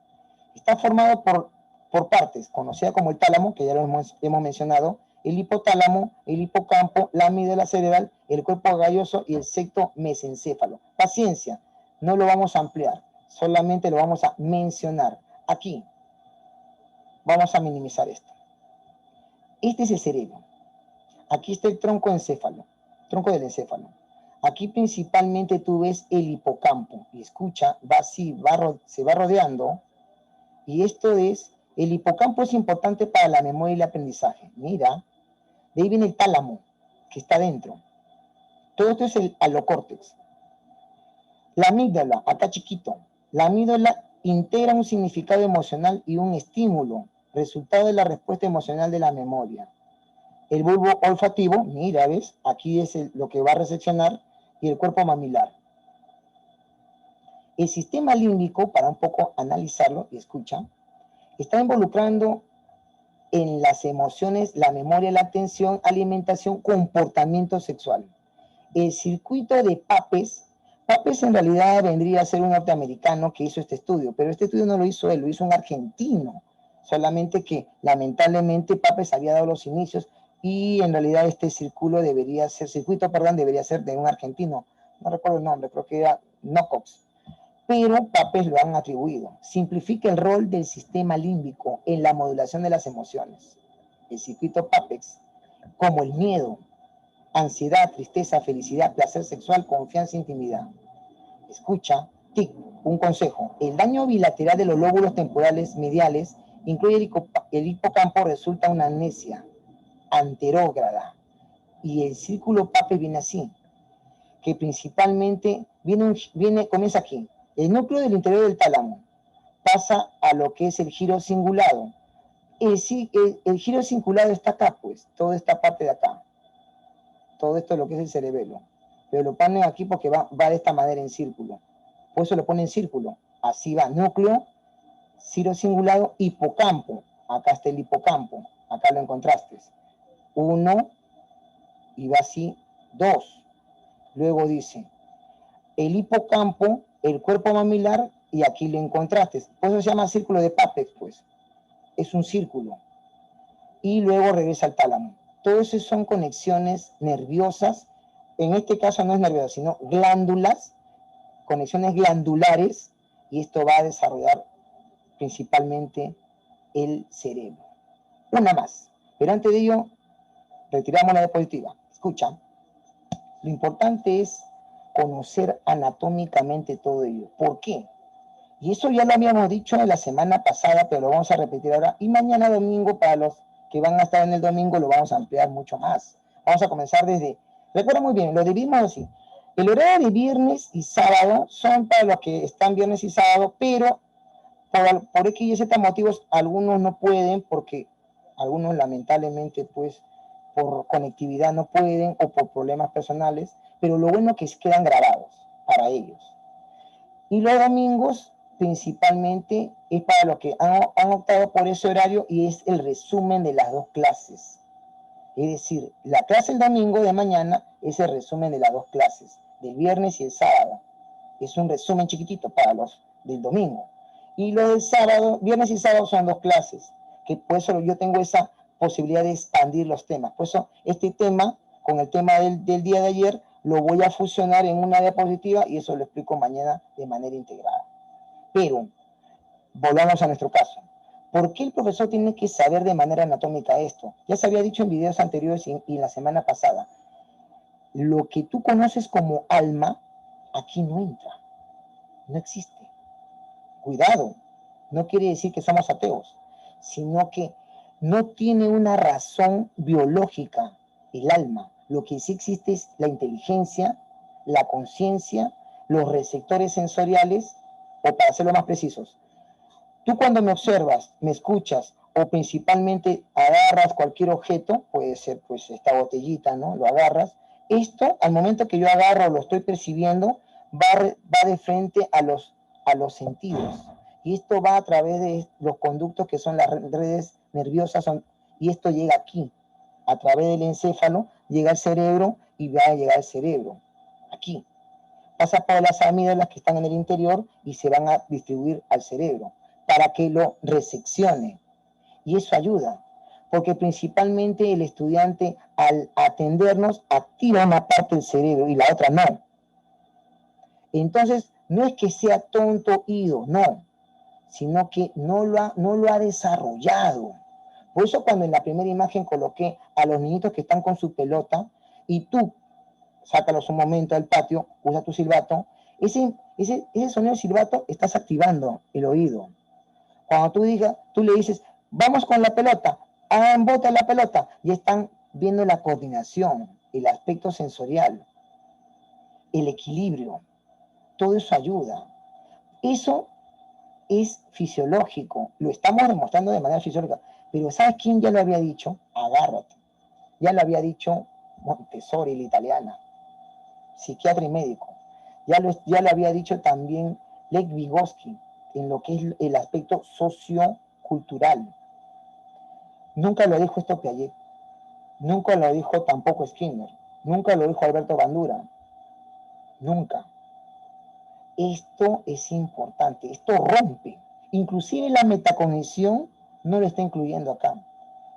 Está formado por partes, conocida como el tálamo, que ya lo hemos mencionado, el hipotálamo, el hipocampo, la amígdala cerebral, el cuerpo galloso y el septo mesencéfalo. Paciencia, no lo vamos a ampliar, solamente lo vamos a mencionar. Aquí vamos a minimizar esto. Este es el cerebro. Aquí está el tronco del encéfalo. Aquí principalmente tú ves el hipocampo. Y escucha, va así, se va rodeando. Y esto es, el hipocampo es importante para la memoria y el aprendizaje. Mira, de ahí viene el tálamo, que está dentro. Todo esto es el alocórtex. La amígdala, acá chiquito. La amígdala integra un significado emocional y un estímulo, resultado de la respuesta emocional de la memoria. El bulbo olfativo, mira, ¿ves? Aquí es lo que va a recepcionar, y el cuerpo mamilar. El sistema límbico, para un poco analizarlo, y escucha, está involucrando en las emociones, la memoria, la atención, alimentación, comportamiento sexual. El circuito de Papez en realidad vendría a ser un norteamericano que hizo este estudio, pero este estudio no lo hizo él, lo hizo un argentino, solamente que lamentablemente Papez había dado los inicios, y en realidad este circuito debería ser de un argentino, no recuerdo el nombre, creo que era Knox, pero Papez lo han atribuido. Simplifica el rol del sistema límbico en la modulación de las emociones. El circuito Papez, como el miedo, ansiedad, tristeza, felicidad, placer sexual, confianza, intimidad. Escucha, tic, un consejo. El daño bilateral de los lóbulos temporales mediales incluye el hipocampo, resulta una amnesia anterógrada. Y el círculo Papez viene así, que principalmente comienza aquí. El núcleo del interior del tálamo pasa a lo que es el giro cingulado. El giro cingulado está acá, pues, toda esta parte de acá. Todo esto es lo que es el cerebelo. Pero lo ponen aquí porque va de esta manera en círculo. Por eso lo ponen en círculo. Así va, núcleo, giro cingulado, hipocampo. Acá está el hipocampo. Acá lo encontraste. 1, y va así, 2. Luego dice, el hipocampo, el cuerpo mamilar, y aquí lo encontraste. Por eso se llama círculo de Papez, pues. Es un círculo. Y luego regresa al tálamo. Todo eso son conexiones nerviosas. En este caso no es nerviosa, sino glándulas, conexiones glandulares, y esto va a desarrollar principalmente el cerebro. Una más. Pero antes de ello, retiramos la diapositiva. Escucha. Lo importante es conocer anatómicamente todo ello. ¿Por qué? Y eso ya lo habíamos dicho la semana pasada, pero lo vamos a repetir ahora. Y mañana domingo, para los que van a estar en el domingo, lo vamos a ampliar mucho más. Vamos a comenzar desde... Recuerda muy bien, lo dividimos así. El horario de viernes y sábado son para los que están viernes y sábado, pero por X y Z motivos, algunos no pueden, porque algunos lamentablemente, pues, por conectividad no pueden, o por problemas personales, pero lo bueno es que quedan grabados para ellos. Y los domingos principalmente es para los que han optado por ese horario, y es el resumen de las dos clases. Es decir, la clase el domingo de mañana es el resumen de las dos clases, del viernes y el sábado. Es un resumen chiquitito para los del domingo. Y los del sábado, viernes y sábado son dos clases, que por eso yo tengo esa posibilidad de expandir los temas. Por eso este tema, con el tema del día de ayer, lo voy a fusionar en una diapositiva, y eso lo explico mañana de manera integrada. Pero, volvamos a nuestro caso. ¿Por qué el profesor tiene que saber de manera anatómica esto? Ya se había dicho en videos anteriores y la semana pasada. Lo que tú conoces como alma, aquí no entra. No existe. Cuidado. No quiere decir que somos ateos, sino que no tiene una razón biológica el alma. Lo que sí existe es la inteligencia, la conciencia, los receptores sensoriales, o para hacerlo más precisos, tú cuando me observas, me escuchas, o principalmente agarras cualquier objeto, puede ser pues esta botellita, ¿no? Lo agarras. Esto, al momento que yo agarro, lo estoy percibiendo, va de frente a los sentidos. Y esto va a través de los conductos que son las redes nerviosas, y esto llega aquí, a través del encéfalo, llega al cerebro y va a llegar al cerebro, aquí. Pasa por las amígdalas que están en el interior y se van a distribuir al cerebro para que lo recepcione. Y eso ayuda, porque principalmente el estudiante al atendernos activa una parte del cerebro y la otra no. Entonces, no es que sea tonto oído, no, sino que no lo ha desarrollado. Por eso cuando en la primera imagen coloqué a los niñitos que están con su pelota y tú sácalos un momento al patio, usa tu silbato, ese sonido del silbato estás activando el oído. Cuando tú le dices, vamos con la pelota, hagan bota la pelota, y están viendo la coordinación, el aspecto sensorial, el equilibrio, todo eso ayuda. Eso es fisiológico, lo estamos demostrando de manera fisiológica, pero ¿sabes quién ya lo había dicho? Agárrate. Ya lo había dicho Montessori, la italiana, psiquiatra y médico. Ya lo había dicho también Lev Vygotsky en lo que es el aspecto sociocultural. Nunca lo dijo esto Piaget, nunca lo dijo tampoco Skinner, nunca lo dijo Alberto Bandura, nunca. Esto es importante, esto rompe. Inclusive la metacognición no lo está incluyendo acá.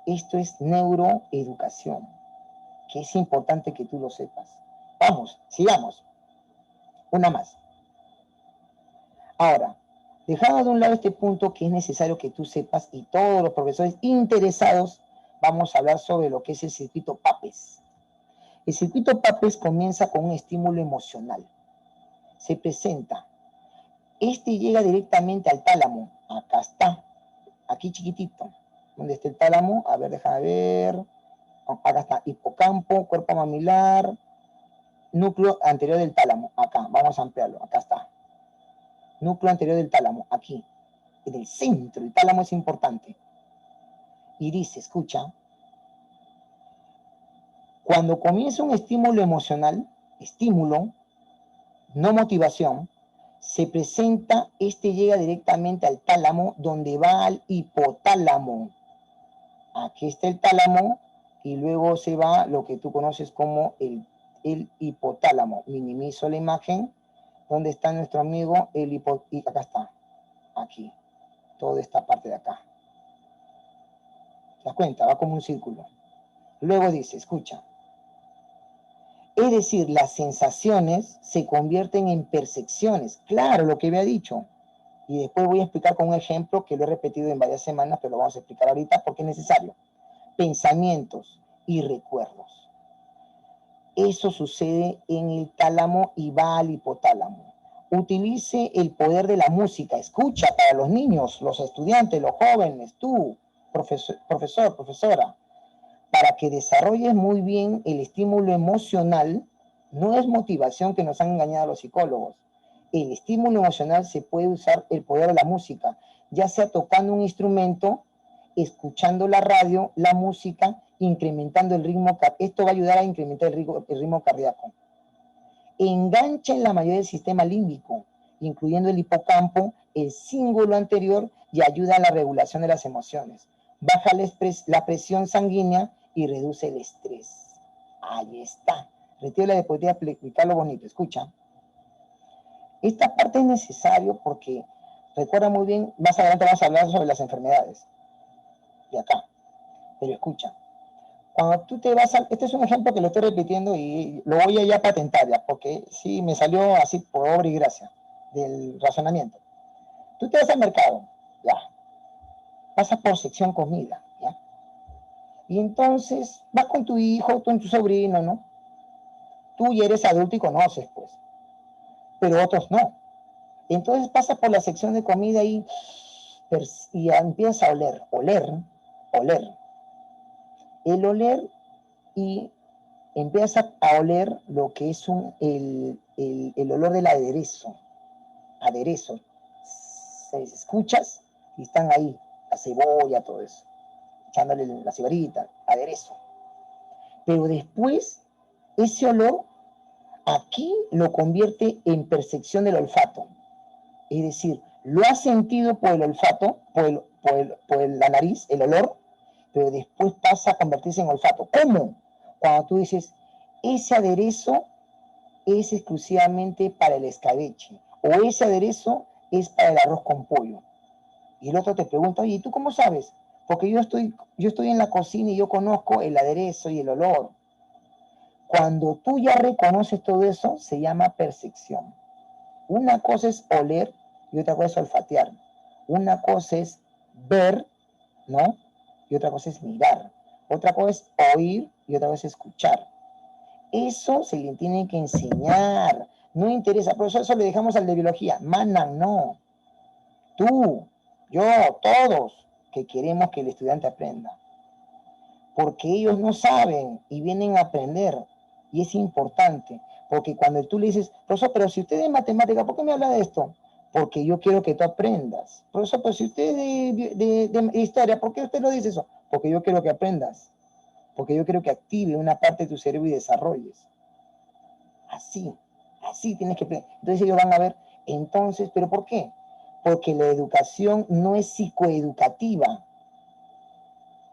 Esto es neuroeducación, que es importante que tú lo sepas. Vamos, sigamos. Una más. Ahora, dejando de un lado este punto que es necesario que tú sepas y todos los profesores interesados, vamos a hablar sobre lo que es el circuito PAPES. El circuito PAPES comienza con un estímulo emocional. Se presenta. Este llega directamente al tálamo. Acá está. Aquí chiquitito. ¿Dónde está el tálamo? A ver, déjame ver. Acá está. Hipocampo, cuerpo mamilar, núcleo anterior del tálamo. Acá. Vamos a ampliarlo. Acá está. Núcleo anterior del tálamo. Aquí. En el centro. El tálamo es importante. Y dice, escucha. Cuando comienza un estímulo emocional, estímulo, no motivación, se presenta, llega directamente al tálamo, donde va al hipotálamo. Aquí está el tálamo, y luego se va lo que tú conoces como el hipotálamo. Minimizo la imagen, donde está nuestro amigo, y acá está, aquí, toda esta parte de acá. ¿Te das cuenta? Va como un círculo. Luego dice, escucha. Es decir, las sensaciones se convierten en percepciones. Claro, lo que había dicho. Y después voy a explicar con un ejemplo que lo he repetido en varias semanas, pero lo vamos a explicar ahorita porque es necesario. Pensamientos y recuerdos. Eso sucede en el tálamo y va al hipotálamo. Utilice el poder de la música. Escucha para los niños, los estudiantes, los jóvenes, tú, profesor, profesora. Para que desarrolles muy bien el estímulo emocional, no es motivación que nos han engañado los psicólogos. El estímulo emocional se puede usar el poder de la música, ya sea tocando un instrumento, escuchando la radio, la música, incrementando el ritmo. Esto va a ayudar a incrementar el ritmo cardíaco. Engancha en la mayoría del sistema límbico, incluyendo el hipocampo, el cíngulo anterior, y ayuda a la regulación de las emociones. Baja la presión sanguínea y reduce el estrés. Ahí está. Retiro la diapositiva para explicarlo bonito. Escucha. Esta parte es necesario porque, recuerda muy bien, más adelante vamos a hablar sobre las enfermedades. De acá. Pero escucha. Cuando tú te vas a... Este es un ejemplo que lo estoy repitiendo y lo voy a ya patentar ya, porque sí me salió así por obra y gracia del razonamiento. Tú te vas al mercado, ya. Pasas por sección comida, ya. Y entonces vas con tu hijo, con tu sobrino, ¿no? Tú ya eres adulto y conoces, pues. Pero otros no. Entonces pasas por la sección de comida y empiezas a oler. El oler y empiezas a oler lo que es el olor del aderezo. Se escuchas y están ahí, la cebolla, todo eso, echándole la cebolita, aderezo. Pero después, ese olor aquí lo convierte en percepción del olfato. Es decir, lo has sentido por el olfato, por la nariz, el olor, pero después pasa a convertirse en olfato. ¿Cómo? Cuando tú dices, ese aderezo es exclusivamente para el escabeche, o ese aderezo es para el arroz con pollo. Y el otro te pregunta, oye, ¿y tú cómo sabes? Porque yo estoy en la cocina y yo conozco el aderezo y el olor. Cuando tú ya reconoces todo eso, se llama percepción. Una cosa es oler y otra cosa es olfatear. Una cosa es ver, ¿no? Y otra cosa es mirar. Otra cosa es oír y otra cosa es escuchar. Eso se le tiene que enseñar. No interesa, por eso le dejamos al de biología. Manan, no. Tú, yo, todos, que queremos que el estudiante aprenda. Porque ellos no saben y vienen a aprender. Y es importante. Porque cuando tú le dices, profesor, pero si usted es matemática, ¿por qué me habla de esto? Porque yo quiero que tú aprendas. Profesor, pero si usted es de historia, ¿por qué usted lo dice eso? Porque yo quiero que aprendas. Porque yo quiero que active una parte de tu cerebro y desarrolles. Así tienes que aprender. Entonces ellos van a ver, entonces, ¿pero por qué? Porque la educación no es psicoeducativa,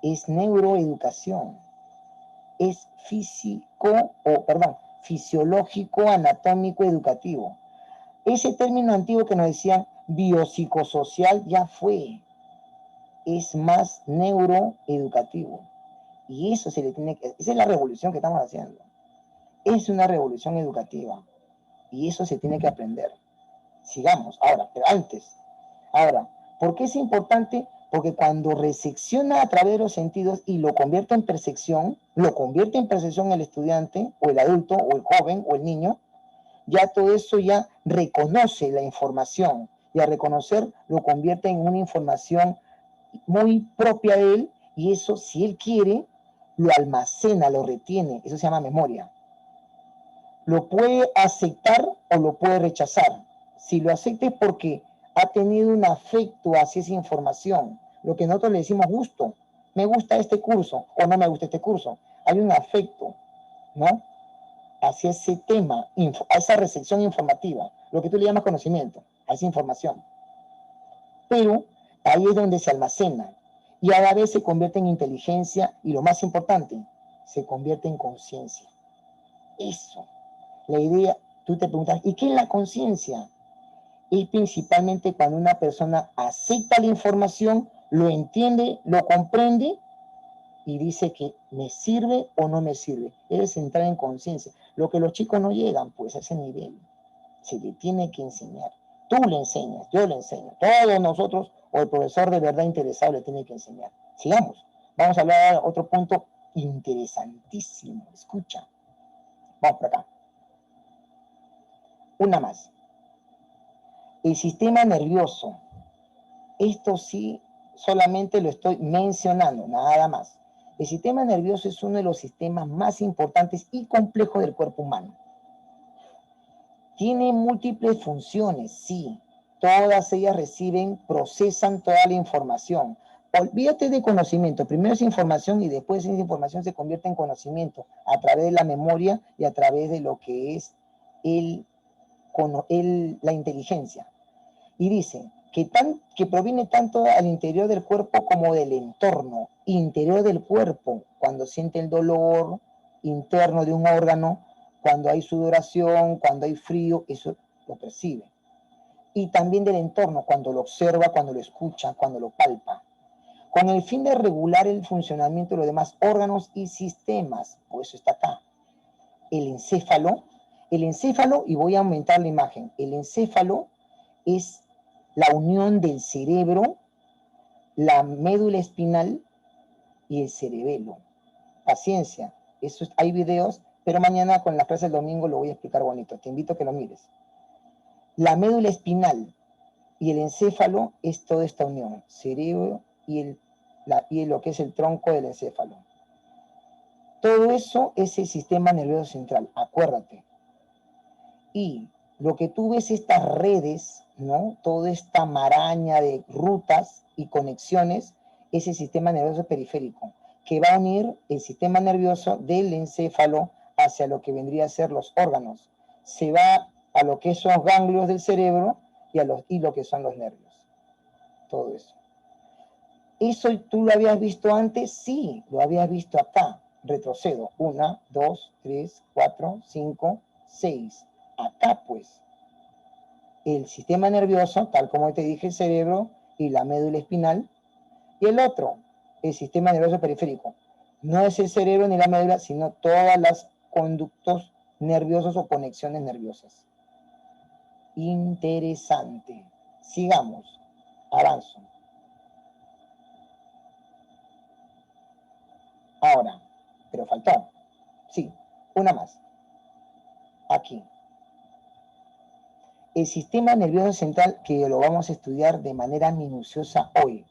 es neuroeducación, es fisiológico, anatómico, educativo. Ese término antiguo que nos decían biopsicosocial ya fue, es más neuroeducativo. Y eso esa es la revolución que estamos haciendo. Es una revolución educativa. Y eso se tiene que aprender. Sigamos, ahora, pero antes. Ahora, ¿por qué es importante? Porque cuando recepciona a través de los sentidos y lo convierte en percepción el estudiante, o el adulto, o el joven, o el niño, ya todo eso ya reconoce la información. Y al reconocer, lo convierte en una información muy propia de él, y eso, si él quiere, lo almacena, lo retiene. Eso se llama memoria. Lo puede aceptar o lo puede rechazar. Si lo acepta es porque ha tenido un afecto hacia esa información, lo que nosotros le decimos gusto. Me gusta este curso o no me gusta este curso. Hay un afecto, ¿no? Hacia ese tema, a esa recepción informativa, lo que tú le llamas conocimiento, a esa información. Pero ahí es donde se almacena y a la vez se convierte en inteligencia y lo más importante, se convierte en conciencia. Eso. La idea, tú te preguntas, ¿y qué es la conciencia? Es principalmente cuando una persona acepta la información, lo entiende, lo comprende y dice que me sirve o no me sirve. Es entrar en conciencia. Lo que los chicos no llegan, pues, a ese nivel. Se le tiene que enseñar. Tú le enseñas, yo le enseño. Todos nosotros, o el profesor de verdad interesado, le tiene que enseñar. Sigamos. Vamos a hablar de otro punto interesantísimo. Escucha. Vamos por acá. Una más. El sistema nervioso. Esto sí, solamente lo estoy mencionando, nada más. El sistema nervioso es uno de los sistemas más importantes y complejos del cuerpo humano. Tiene múltiples funciones, sí. Todas ellas procesan toda la información. Olvídate de conocimiento. Primero es información y después esa información se convierte en conocimiento a través de la memoria y a través de lo que es la inteligencia. Y dice que proviene tanto al interior del cuerpo como del entorno interior del cuerpo, cuando siente el dolor interno de un órgano, cuando hay sudoración, cuando hay frío, eso lo percibe. Y también del entorno, cuando lo observa, cuando lo escucha, cuando lo palpa, con el fin de regular el funcionamiento de los demás órganos y sistemas. Por eso está acá. El encéfalo, y voy a aumentar la imagen, el encéfalo es la unión del cerebro, la médula espinal y el cerebelo. Paciencia, hay videos, pero mañana con las clases del domingo lo voy a explicar bonito. Te invito a que lo mires. La médula espinal y el encéfalo es toda esta unión, cerebro y lo que es el tronco del encéfalo. Todo eso es el sistema nervioso central, acuérdate. Y lo que tú ves, estas redes, ¿no? Toda esta maraña de rutas y conexiones, es el sistema nervioso periférico, que va a unir el sistema nervioso del encéfalo hacia lo que vendría a ser los órganos. Se va a lo que son los ganglios del cerebro y lo que son los nervios. Todo eso. ¿Eso tú lo habías visto antes? Sí, lo habías visto acá. Retrocedo. 1, 2, 3, 4, 5, 6. Acá, pues, el sistema nervioso, tal como te dije, el cerebro y la médula espinal. Y el otro, el sistema nervioso periférico. No es el cerebro ni la médula, sino todas las conductos nerviosos o conexiones nerviosas. Interesante. Sigamos. Avanzo. Ahora, pero faltó. Sí, una más. Aquí. El sistema nervioso central, que lo vamos a estudiar de manera minuciosa hoy.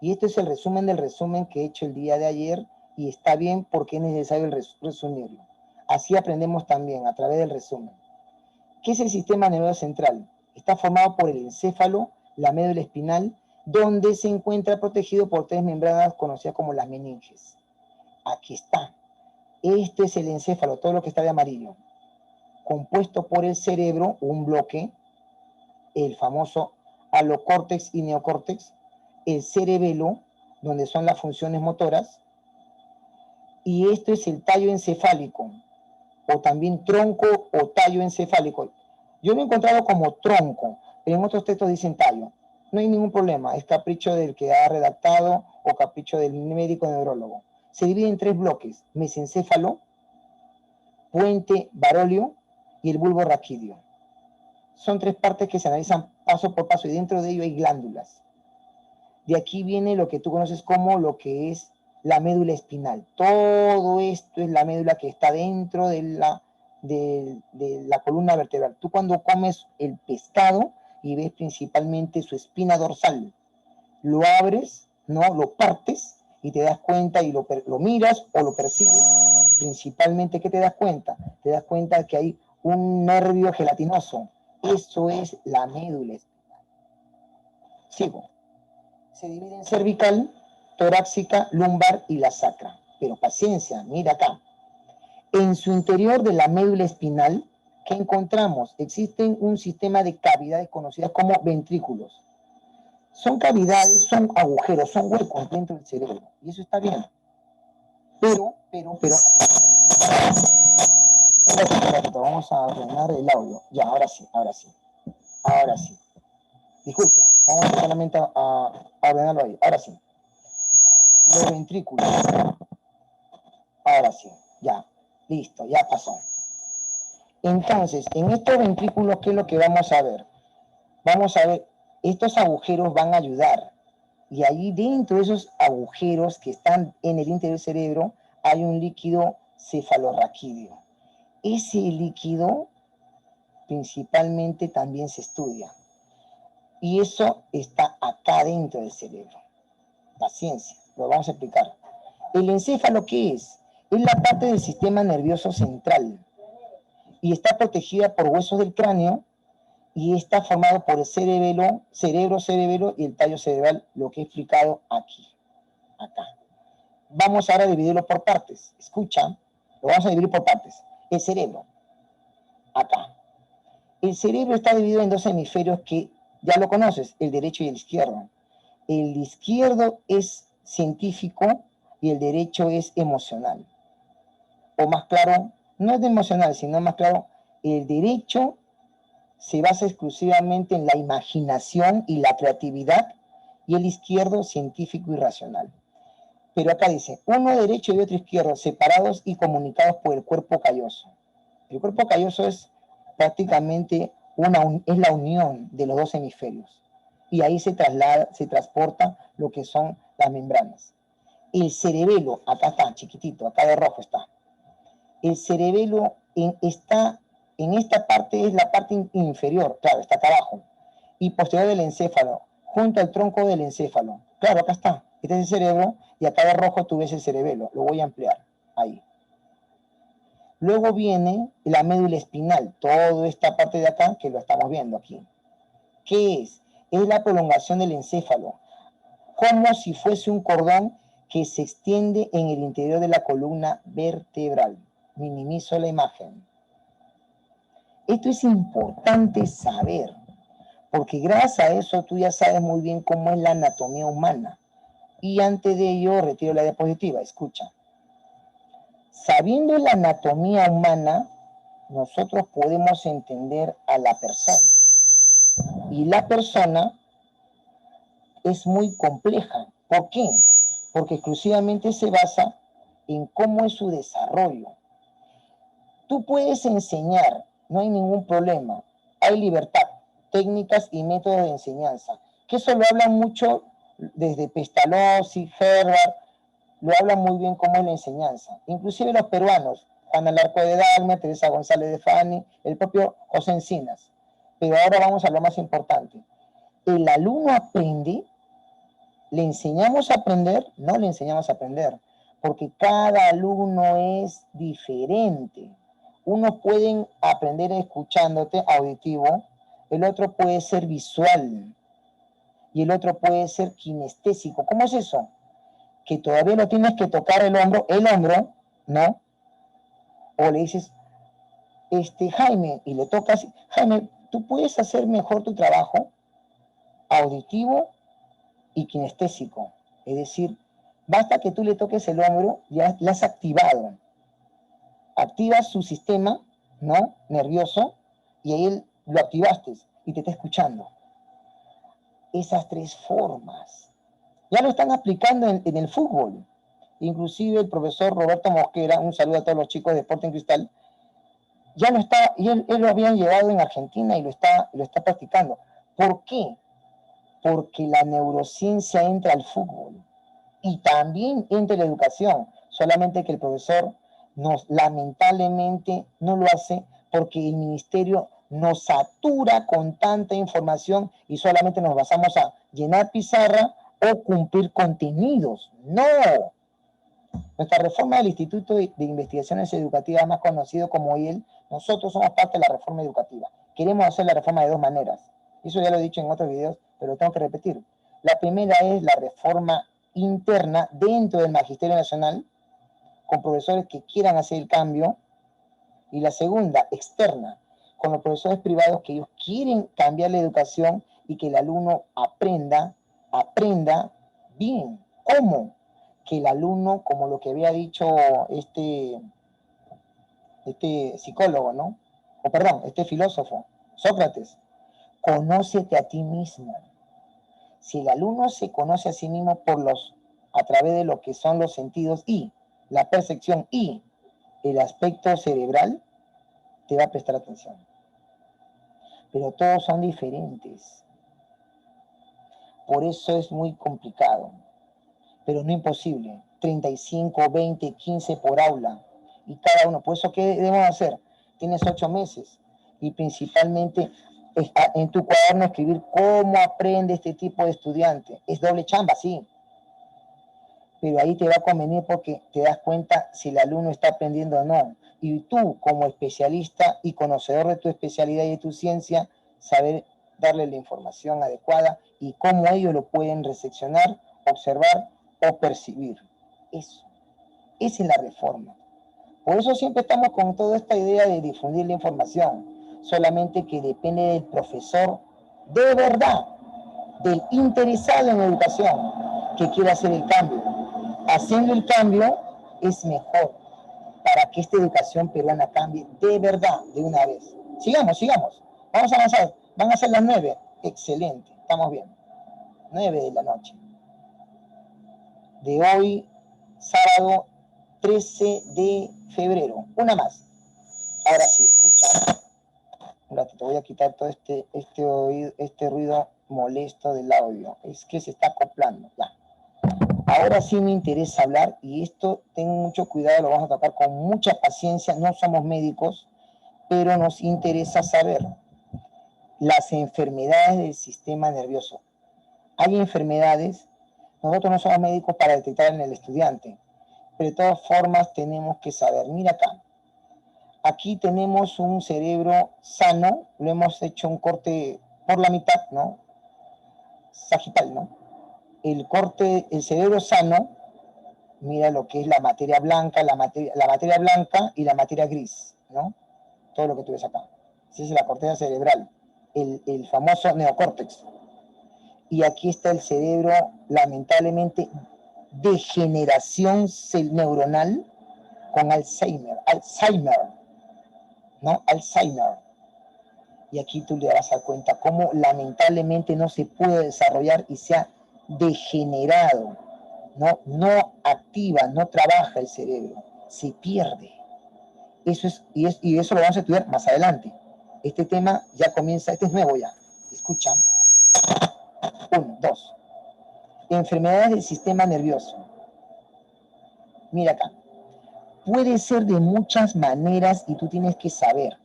Y esto es el resumen del resumen que he hecho el día de ayer, y está bien porque es necesario resumirlo. Así aprendemos también a través del resumen. ¿Qué es el sistema nervioso central? Está formado por el encéfalo, la médula espinal, donde se encuentra protegido por 3 membranas conocidas como las meninges. Aquí está. Este es el encéfalo, todo lo que está de amarillo, compuesto por el cerebro, un bloque, el famoso alocórtex y neocórtex, el cerebelo, donde son las funciones motoras, y esto es el tallo encefálico, o también tronco o tallo encefálico. Yo lo he encontrado como tronco, pero en otros textos dicen tallo. No hay ningún problema, es capricho del que ha redactado o capricho del médico neurólogo. Se divide en 3 bloques: mesencéfalo, puente baróleo y el bulbo raquídeo. Son 3 partes que se analizan paso por paso y dentro de ello hay glándulas. De aquí viene lo que tú conoces como lo que es la médula espinal. Todo esto es la médula que está dentro de la columna vertebral. Tú cuando comes el pescado y ves principalmente su espina dorsal, lo abres, ¿no? Lo partes y te das cuenta y lo miras o lo percibes. Principalmente, ¿qué te das cuenta? Te das cuenta que hay un nervio gelatinoso. Eso es la médula espinal. Sigo. Se divide en cervical, torácica, lumbar y la sacra. Pero paciencia, mira acá. En su interior de la médula espinal, ¿qué encontramos? Existen un sistema de cavidades conocidas como ventrículos. Son cavidades, son agujeros, son huecos dentro del cerebro. Y eso está bien. Pero, vamos a ordenar el audio. Ya, ahora sí. Disculpe, vamos solamente a ordenarlo ahí. Ahora sí. Los ventrículos. Ahora sí, ya. Listo, ya pasó. Entonces, en estos ventrículos, ¿qué es lo que vamos a ver? Vamos a ver, estos agujeros van a ayudar. Y ahí dentro de esos agujeros que están en el interior del cerebro, hay un líquido cefalorraquídeo. Ese líquido principalmente también se estudia. Y eso está acá dentro del cerebro. Paciencia, lo vamos a explicar. ¿El encéfalo qué es? Es la parte del sistema nervioso central y está protegida por huesos del cráneo y está formado por el cerebelo y el tallo cerebral, lo que he explicado aquí, acá. Vamos ahora a dividirlo por partes. Escucha, lo vamos a dividir por partes. El cerebro, acá. El cerebro está dividido en 2 hemisferios que ya lo conoces, el derecho y el izquierdo. El izquierdo es científico y el derecho es emocional. O más claro, no es de emocional, sino más claro, el derecho se basa exclusivamente en la imaginación y la creatividad, y el izquierdo científico y racional. Pero acá dice, uno derecho y otro izquierdo, separados y comunicados por el cuerpo calloso. El cuerpo calloso es prácticamente es la unión de los 2 hemisferios. y ahí se traslada, se transporta lo que son las membranas. El cerebelo, acá está, chiquitito, acá de rojo está. El cerebelo está en esta parte, es la parte inferior, claro, está acá abajo, y posterior del encéfalo, junto al tronco del encéfalo. Claro, acá está, este es el cerebro, y acá de rojo tú ves el cerebelo, lo voy a ampliar, ahí. Luego viene la médula espinal, toda esta parte de acá que lo estamos viendo aquí. ¿Qué es? Es la prolongación del encéfalo, como si fuese un cordón que se extiende en el interior de la columna vertebral. Minimizo la imagen. Esto es importante saber, porque gracias a eso tú ya sabes muy bien cómo es la anatomía humana. Y antes de ello, retiro la diapositiva, escucha. Sabiendo la anatomía humana, nosotros podemos entender a la persona. Y la persona es muy compleja. ¿Por qué? Porque exclusivamente se basa en cómo es su desarrollo. Tú puedes enseñar, no hay ningún problema. Hay libertad, técnicas y métodos de enseñanza. Que eso lo hablan mucho desde Pestalozzi, Herbert, lo hablan muy bien cómo es la enseñanza. Inclusive los peruanos, Juan Alarco de Dalma, Teresa González de Fani, el propio José Encinas. Pero ahora vamos a lo más importante. El alumno aprende. ¿Le enseñamos a aprender? No le enseñamos a aprender, porque cada alumno es diferente. Unos pueden aprender escuchándote, auditivo, el otro puede ser visual, y el otro puede ser kinestésico. ¿Cómo es eso? Que todavía no tienes que tocar el hombro, ¿no? O le dices, Jaime, y le tocas, Jaime, tú puedes hacer mejor tu trabajo auditivo y kinestésico. Es decir, basta que tú le toques el hombro, ya la has activado. Activas su sistema, ¿no? Nervioso, y ahí lo activaste y te está escuchando. Esas tres formas. Ya lo están aplicando en el fútbol. Inclusive el profesor Roberto Mosquera, un saludo a todos los chicos de Sporting Cristal, ya lo está, y él lo habían llevado en Argentina y lo está practicando. ¿Por qué? Porque la neurociencia entra al fútbol y también entra la educación, solamente que el profesor lamentablemente no lo hace porque el ministerio nos satura con tanta información y solamente nos basamos a llenar pizarra o cumplir contenidos. No. Nuestra reforma del Instituto de Investigaciones Educativas, más conocido como IEL, nosotros somos parte de la reforma educativa. Queremos hacer la reforma de dos maneras. Eso ya lo he dicho en otros videos, pero lo tengo que repetir. La primera es la reforma interna dentro del Magisterio Nacional, con profesores que quieran hacer el cambio. Y la segunda, externa, con los profesores privados que ellos quieren cambiar la educación y que el alumno aprenda bien. ¿Cómo? Que el alumno, como lo que había dicho este psicólogo, ¿no? O perdón, este filósofo, Sócrates, conócete a ti mismo. Si el alumno se conoce a sí mismo a través de lo que son los sentidos y la percepción y el aspecto cerebral, te va a prestar atención. Pero todos son diferentes. Por eso es muy complicado. Pero no imposible. 35, 20, 15 por aula. Y cada uno. Por eso, ¿qué debemos hacer? Tienes 8 meses. Y principalmente en tu cuaderno escribir cómo aprende este tipo de estudiante. Es doble chamba, sí. Pero ahí te va a convenir porque te das cuenta si el alumno está aprendiendo o no. Y tú, como especialista y conocedor de tu especialidad y de tu ciencia, saber darle la información adecuada y cómo ellos lo pueden recepcionar, observar o percibir. Eso. Esa es la reforma. Por eso siempre estamos con toda esta idea de difundir la información. Solamente que depende del profesor de verdad, del interesado en educación, que quiera hacer el cambio. Haciendo el cambio es mejor para que esta educación peruana cambie de verdad, de una vez. Sigamos. Vamos a avanzar. Van a ser las 9. Excelente. Estamos bien. 9 de la noche. De hoy, sábado 13 de febrero. Una más. Ahora sí, escucha. Un ratito, voy a quitar todo este ruido molesto del audio. Es que se está acoplando. Ya. Ahora sí me interesa hablar, y esto tengo mucho cuidado, lo vamos a tocar con mucha paciencia. No somos médicos, pero nos interesa saber las enfermedades del sistema nervioso. Hay enfermedades, nosotros no somos médicos para detectar en el estudiante, pero de todas formas tenemos que saber. Mira acá, aquí tenemos un cerebro sano, lo hemos hecho un corte por la mitad, ¿no? Sagital, ¿no? El corte, el cerebro sano, mira lo que es la materia blanca, la materia blanca y la materia gris, ¿no? Todo lo que tú ves acá. Esa es la corteza cerebral, el famoso neocórtex. Y aquí está el cerebro, lamentablemente, degeneración neuronal con Alzheimer, ¿no? Alzheimer. Y aquí tú le das a cuenta cómo lamentablemente no se puede desarrollar y se ha degenerado, ¿no? No activa, no trabaja el cerebro, se pierde. Eso es, y eso lo vamos a estudiar más adelante. Este tema ya comienza, este es nuevo ya. Escucha. 1, 2. Enfermedades del sistema nervioso. Mira acá. Puede ser de muchas maneras y tú tienes que saber.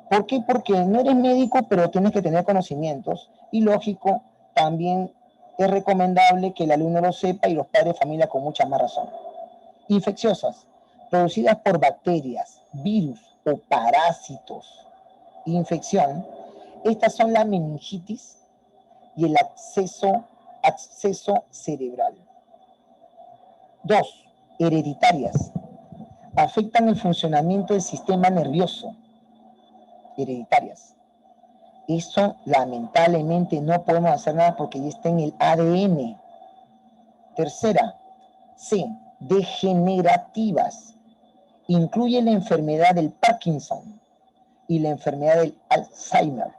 ¿Por qué? Porque no eres médico, pero tienes que tener conocimientos. Y lógico, también es recomendable que el alumno lo sepa y los padres de familia con mucha más razón. Infecciosas, producidas por bacterias, virus o parásitos. Infección. Estas son la meningitis y el absceso cerebral. 2. Hereditarias. Afectan el funcionamiento del sistema nervioso. Hereditarias. Eso lamentablemente no podemos hacer nada porque ya está en el ADN. Tercera, C. Degenerativas. Incluye la enfermedad del Parkinson y la enfermedad del Alzheimer.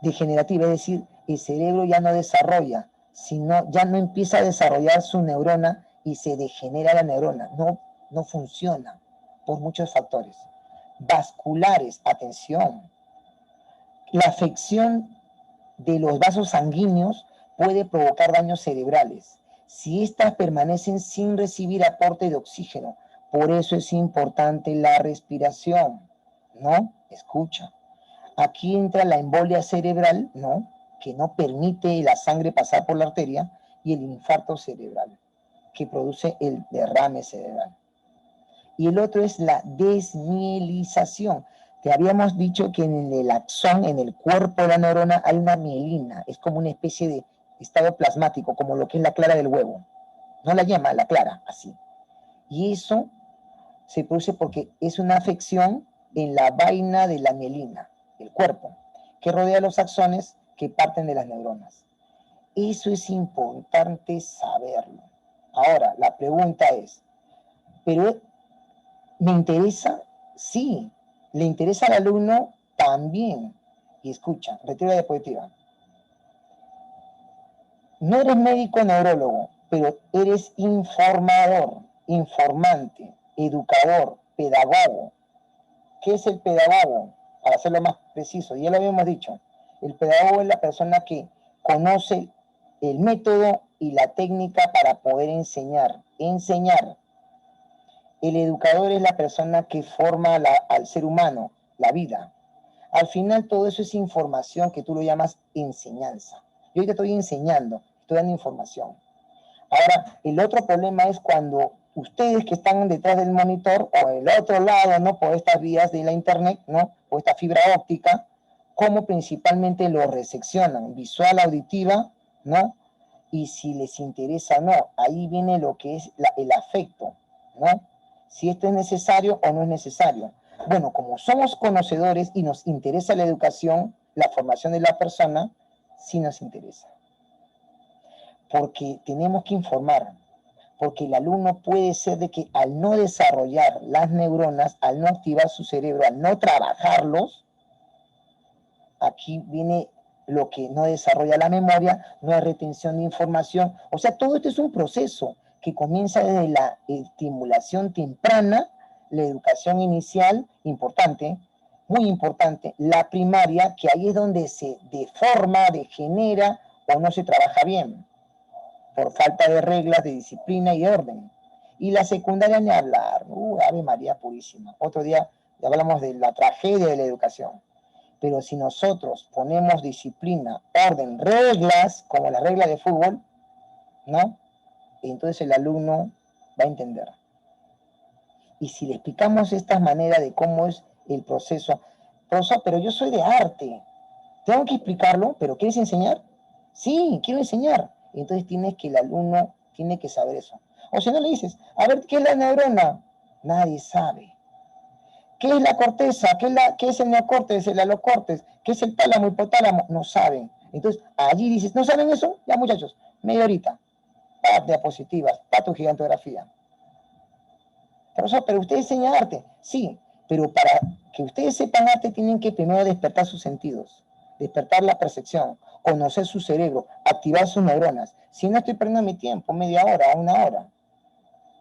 Degenerativa, es decir, el cerebro ya no desarrolla, sino ya no empieza a desarrollar su neurona y se degenera la neurona. No funciona por muchos factores. Vasculares, atención. La afección de los vasos sanguíneos puede provocar daños cerebrales si éstas permanecen sin recibir aporte de oxígeno. Por eso es importante la respiración, ¿no? Escucha. Aquí entra la embolia cerebral, ¿no? Que no permite la sangre pasar por la arteria, y el infarto cerebral, que produce el derrame cerebral. Y el otro es la desmielización. Te habíamos dicho que en el axón, en el cuerpo de la neurona, hay una mielina. Es como una especie de estado plasmático, como lo que es la clara del huevo. No la llama la clara, así. Y eso se produce porque es una afección en la vaina de la mielina, el cuerpo, que rodea los axones que parten de las neuronas. Eso es importante saberlo. Ahora, la pregunta es, ¿pero me interesa? Sí. ¿Le interesa al alumno? También. Y escucha, retiro la diapositiva. No eres médico neurólogo, pero eres informador, informante, educador, pedagogo. ¿Qué es el pedagogo? Para hacerlo más preciso, ya lo habíamos dicho. El pedagogo es la persona que conoce el método y la técnica para poder enseñar. Enseñar. El educador es la persona que forma al ser humano, la vida. Al final todo eso es información que tú lo llamas enseñanza. Yo hoy te estoy enseñando, estoy dando información. Ahora, el otro problema es cuando ustedes que están detrás del monitor o el otro lado, ¿no? Por estas vías de la internet, ¿no? O esta fibra óptica, cómo principalmente lo reseccionan, visual, auditiva, ¿no? Y si les interesa o no, ahí viene lo que es el afecto, ¿no? Si esto es necesario o no es necesario. Bueno, como somos conocedores y nos interesa la educación, la formación de la persona, sí nos interesa. Porque tenemos que informar, porque el alumno puede ser de que al no desarrollar las neuronas, al no activar su cerebro, al no trabajarlos, aquí viene lo que no desarrolla la memoria, no hay retención de información. O sea, todo esto es un proceso que comienza desde la estimulación temprana, la educación inicial, importante, muy importante, la primaria, que ahí es donde se deforma, degenera o no se trabaja bien, por falta de reglas, de disciplina y de orden. Y la secundaria ni hablar, Ave María Purísima. Otro día ya hablamos de la tragedia de la educación. Pero si nosotros ponemos disciplina, orden, reglas, como la regla de fútbol, ¿no? Entonces el alumno va a entender. Y si le explicamos esta manera de cómo es el proceso, profesor, pero yo soy de arte, tengo que explicarlo, pero ¿quieres enseñar? Sí, quiero enseñar. Entonces el alumno tiene que saber eso. O si no le dices, a ver, ¿qué es la neurona? Nadie sabe. ¿Qué es la corteza? ¿Qué es el neocortes, el alocortes? ¿Qué es el tálamo, hipotálamo? No saben. Entonces, allí dices, ¿no saben eso? Ya, muchachos, media horita. Para diapositivas, para tu gigantografía. Profesor, pero usted enseña arte. Sí, pero para que ustedes sepan arte tienen que primero despertar sus sentidos, despertar la percepción, conocer su cerebro, activar sus neuronas. Si no estoy perdiendo mi tiempo, media hora, una hora.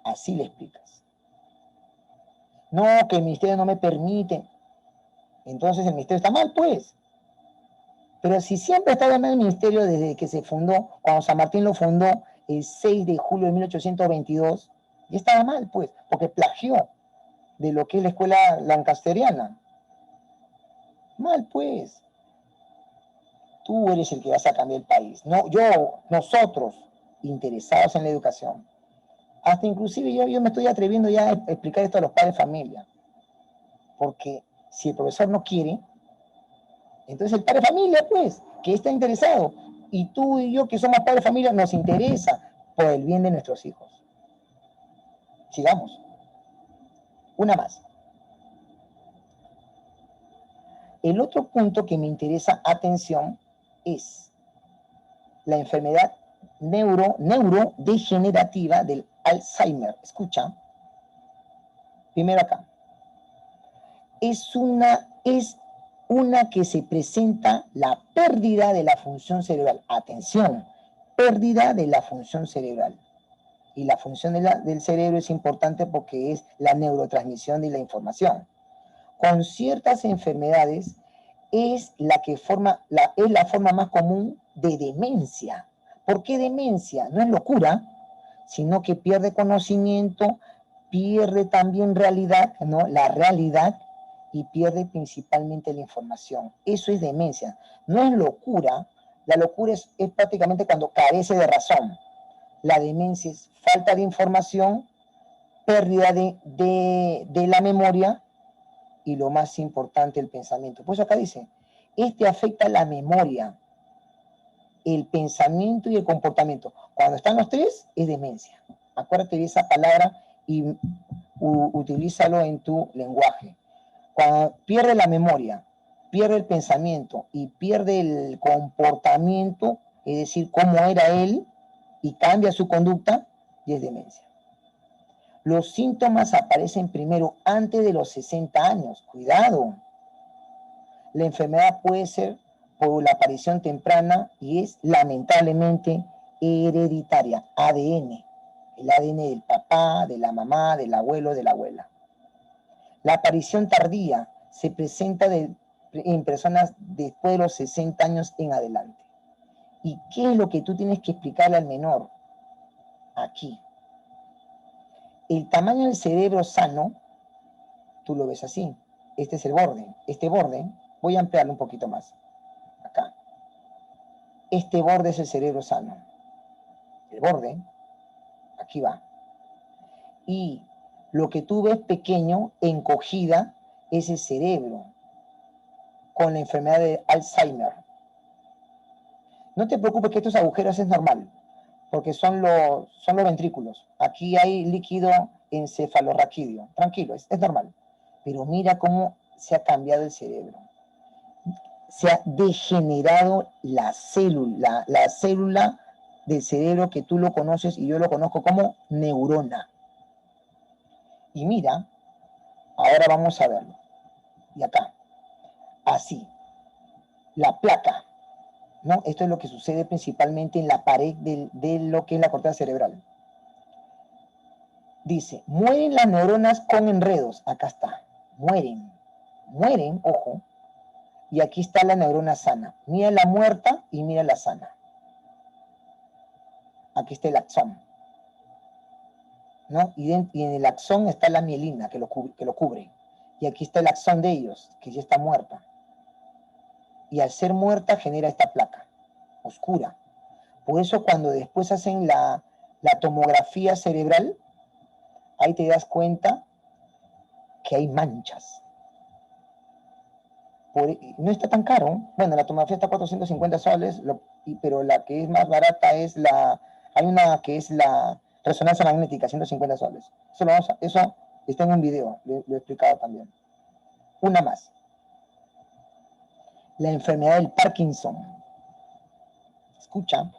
Así le explicas. No, que el ministerio no me permite. Entonces el ministerio está mal, pues. Pero si siempre está mal el ministerio desde que se fundó, cuando San Martín lo fundó el 6 de julio de 1822, ya estaba mal, pues, porque plagió de lo que es la escuela lancasteriana. Mal, pues. Tú eres el que vas a cambiar el país. No, nosotros, interesados en la educación. Hasta inclusive yo me estoy atreviendo ya a explicar esto a los padres de familia. Porque si el profesor no quiere, entonces el padre de familia, pues, que está interesado. Y tú y yo, que somos padres de familia, nos interesa por el bien de nuestros hijos. Sigamos. Una más. El otro punto que me interesa atención es la enfermedad neurodegenerativa del Alzheimer. Escucha. Primero acá. Es una que se presenta la pérdida de la función cerebral. Atención, pérdida de la función cerebral. Y la función del cerebro es importante porque es la neurotransmisión de la información. Con ciertas enfermedades es la forma más común de demencia. ¿Por qué demencia? No es locura, sino que pierde conocimiento, pierde también realidad, ¿no? La realidad, y pierde principalmente la información. Eso es demencia. No es locura. La locura es prácticamente cuando carece de razón. La demencia es falta de información, pérdida de la memoria y lo más importante, el pensamiento. Pues acá dice, afecta la memoria, el pensamiento y el comportamiento. Cuando están los tres, es demencia. Acuérdate de esa palabra y utilízalo en tu lenguaje. Cuando pierde la memoria, pierde el pensamiento y pierde el comportamiento, es decir, cómo era él, y cambia su conducta, y es demencia. Los síntomas aparecen primero antes de los 60 años. Cuidado. La enfermedad puede ser por la aparición temprana y es lamentablemente hereditaria, ADN. El ADN del papá, de la mamá, del abuelo, de la abuela. La aparición tardía se presenta en personas después de los 60 años en adelante. ¿Y qué es lo que tú tienes que explicarle al menor? Aquí. El tamaño del cerebro sano, tú lo ves así. Este es el borde. Este borde, voy a ampliarlo un poquito más. Acá. Este borde es el cerebro sano. El borde, aquí va. Y lo que tú ves pequeño, encogida, es el cerebro con la enfermedad de Alzheimer. No te preocupes que estos agujeros es normal, porque son los ventrículos. Aquí hay líquido encefalorraquídeo. Tranquilo, es normal. Pero mira cómo se ha cambiado el cerebro. Se ha degenerado la célula del cerebro que tú lo conoces y yo lo conozco como neurona. Y mira, ahora vamos a verlo. Y acá, así, la placa, ¿no? Esto es lo que sucede principalmente en la pared de lo que es la corteza cerebral. Dice, mueren las neuronas con enredos. Acá está, mueren mueren, ojo, y aquí está la neurona sana. Mira la muerta y mira la sana. Aquí está el axón, ¿no? Y en el axón está la mielina que lo cubre. Y aquí está el axón de ellos, que ya está muerta. Y al ser muerta genera esta placa oscura. Por eso cuando después hacen la tomografía cerebral, ahí te das cuenta que hay manchas. No está tan caro. Bueno, la tomografía está a 450 soles, pero la que es más barata es hay una que es la resonancia magnética, 150 soles. Eso está en un video, lo he explicado también. Una más. La enfermedad del Parkinson. Escucha,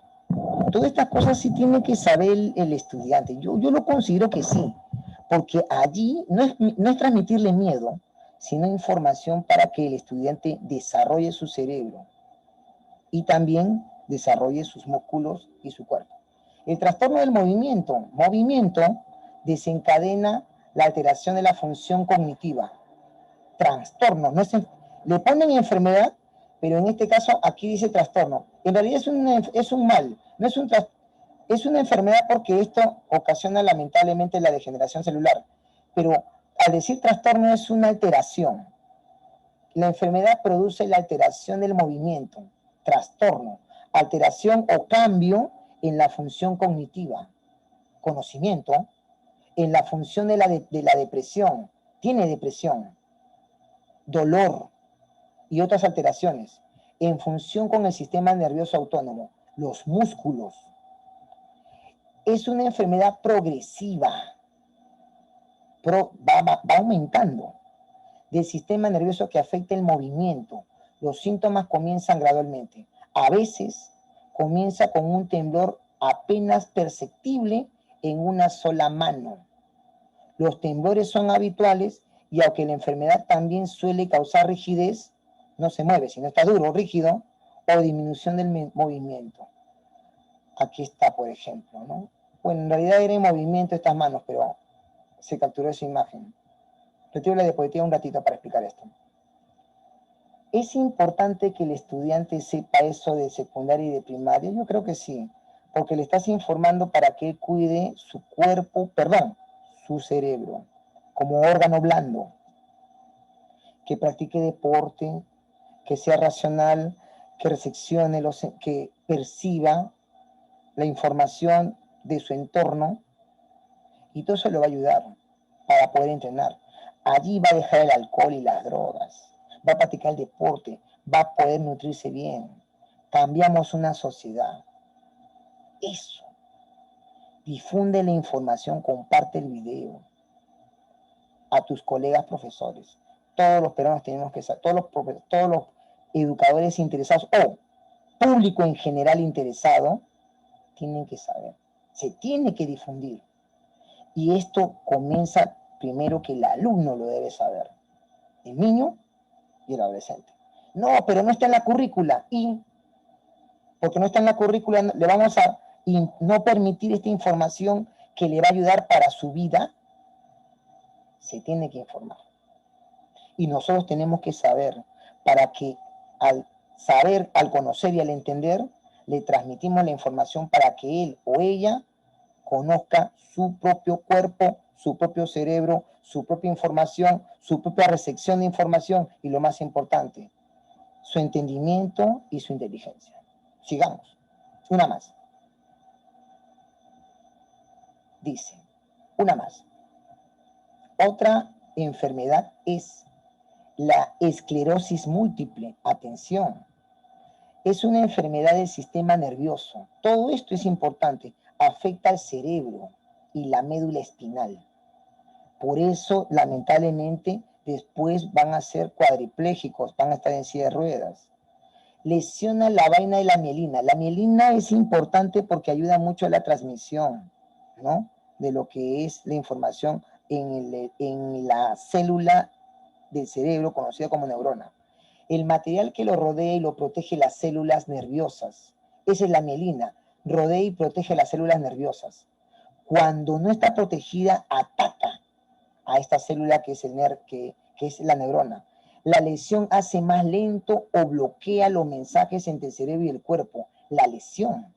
todas estas cosas sí tiene que saber el estudiante. Yo lo considero que sí, porque allí no es transmitirle miedo, sino información para que el estudiante desarrolle su cerebro y también desarrolle sus músculos y su cuerpo. El trastorno del movimiento desencadena la alteración de la función cognitiva. Trastorno, le ponen enfermedad, pero en este caso aquí dice trastorno. En realidad es un mal, no es un trastorno. Es una enfermedad porque esto ocasiona lamentablemente la degeneración celular, pero al decir trastorno es una alteración. La enfermedad produce la alteración del movimiento, trastorno, alteración o cambio en la función cognitiva, conocimiento, en la función de la depresión, tiene depresión, dolor y otras alteraciones, en función con el sistema nervioso autónomo, los músculos. Es una enfermedad progresiva, va aumentando, del sistema nervioso que afecta el movimiento. Los síntomas comienzan gradualmente. A veces comienza con un temblor apenas perceptible en una sola mano. Los temblores son habituales y aunque la enfermedad también suele causar rigidez, no se mueve, sino está duro, rígido, o disminución del movimiento. Aquí está, por ejemplo, ¿no? Bueno, en realidad era en movimiento estas manos, pero se capturó esa imagen. Retiro la diapositiva un ratito para explicar esto. ¿Es importante que el estudiante sepa eso de secundaria y de primaria? Yo creo que sí, porque le estás informando para que él cuide su cuerpo, su cerebro, como órgano blando, que practique deporte, que sea racional, que recepcione, que perciba la información de su entorno, y todo eso le va a ayudar para poder entrenar. Allí va a dejar el alcohol y las drogas, va a practicar el deporte, va a poder nutrirse bien. Cambiamos una sociedad. Eso. Difunde la información, comparte el video a tus colegas profesores. Todos los peruanos tenemos que saber, todos los educadores interesados o público en general interesado tienen que saber. Se tiene que difundir. Y esto comienza primero que el alumno lo debe saber, el niño y el adolescente. No, pero no está en la currícula. Y porque no está en la currícula, le vamos a no permitir esta información que le va a ayudar para su vida. Se tiene que informar. Y nosotros tenemos que saber, para que al saber, al conocer y al entender, le transmitimos la información para que él o ella conozca su propio cuerpo, su propio cerebro, su propia información, su propia recepción de información y lo más importante, su entendimiento y su inteligencia. Sigamos. Una más. Dice, una más. Otra enfermedad es la esclerosis múltiple. Atención. Es una enfermedad del sistema nervioso. Todo esto es importante. Afecta al cerebro y la médula espinal. Por eso, lamentablemente, después van a ser cuadriplégicos, van a estar en silla de ruedas. Lesiona la vaina de la mielina. La mielina es importante porque ayuda mucho a la transmisión, ¿no?, de lo que es la información en la célula del cerebro conocida como neurona. El material que lo rodea y lo protege las células nerviosas. Esa es la mielina. Rodea y protege las células nerviosas. Cuando no está protegida, ataca a esta célula que es, que es la neurona. La lesión hace más lento o bloquea los mensajes entre el cerebro y el cuerpo. La lesión,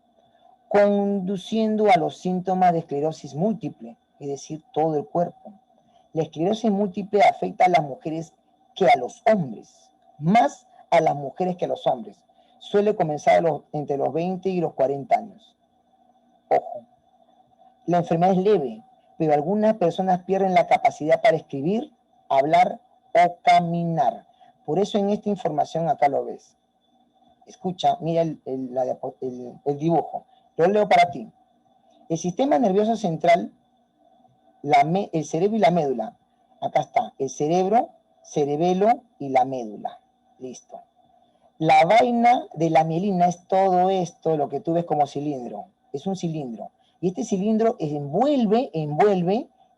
conduciendo a los síntomas de esclerosis múltiple, es decir, todo el cuerpo. La esclerosis múltiple afecta a las mujeres que a los hombres, más a las mujeres que a los hombres. Suele comenzar entre los 20 y los 40 años. Ojo, la enfermedad es leve, pero algunas personas pierden la capacidad para escribir, hablar o caminar. Por eso en esta información acá lo ves. Escucha, mira el dibujo. Lo leo para ti. El sistema nervioso central, el cerebro y la médula. Acá está, el cerebro, cerebelo y la médula. Listo. La vaina de la mielina es todo esto, lo que tú ves como cilindro. Es un cilindro. Y este cilindro envuelve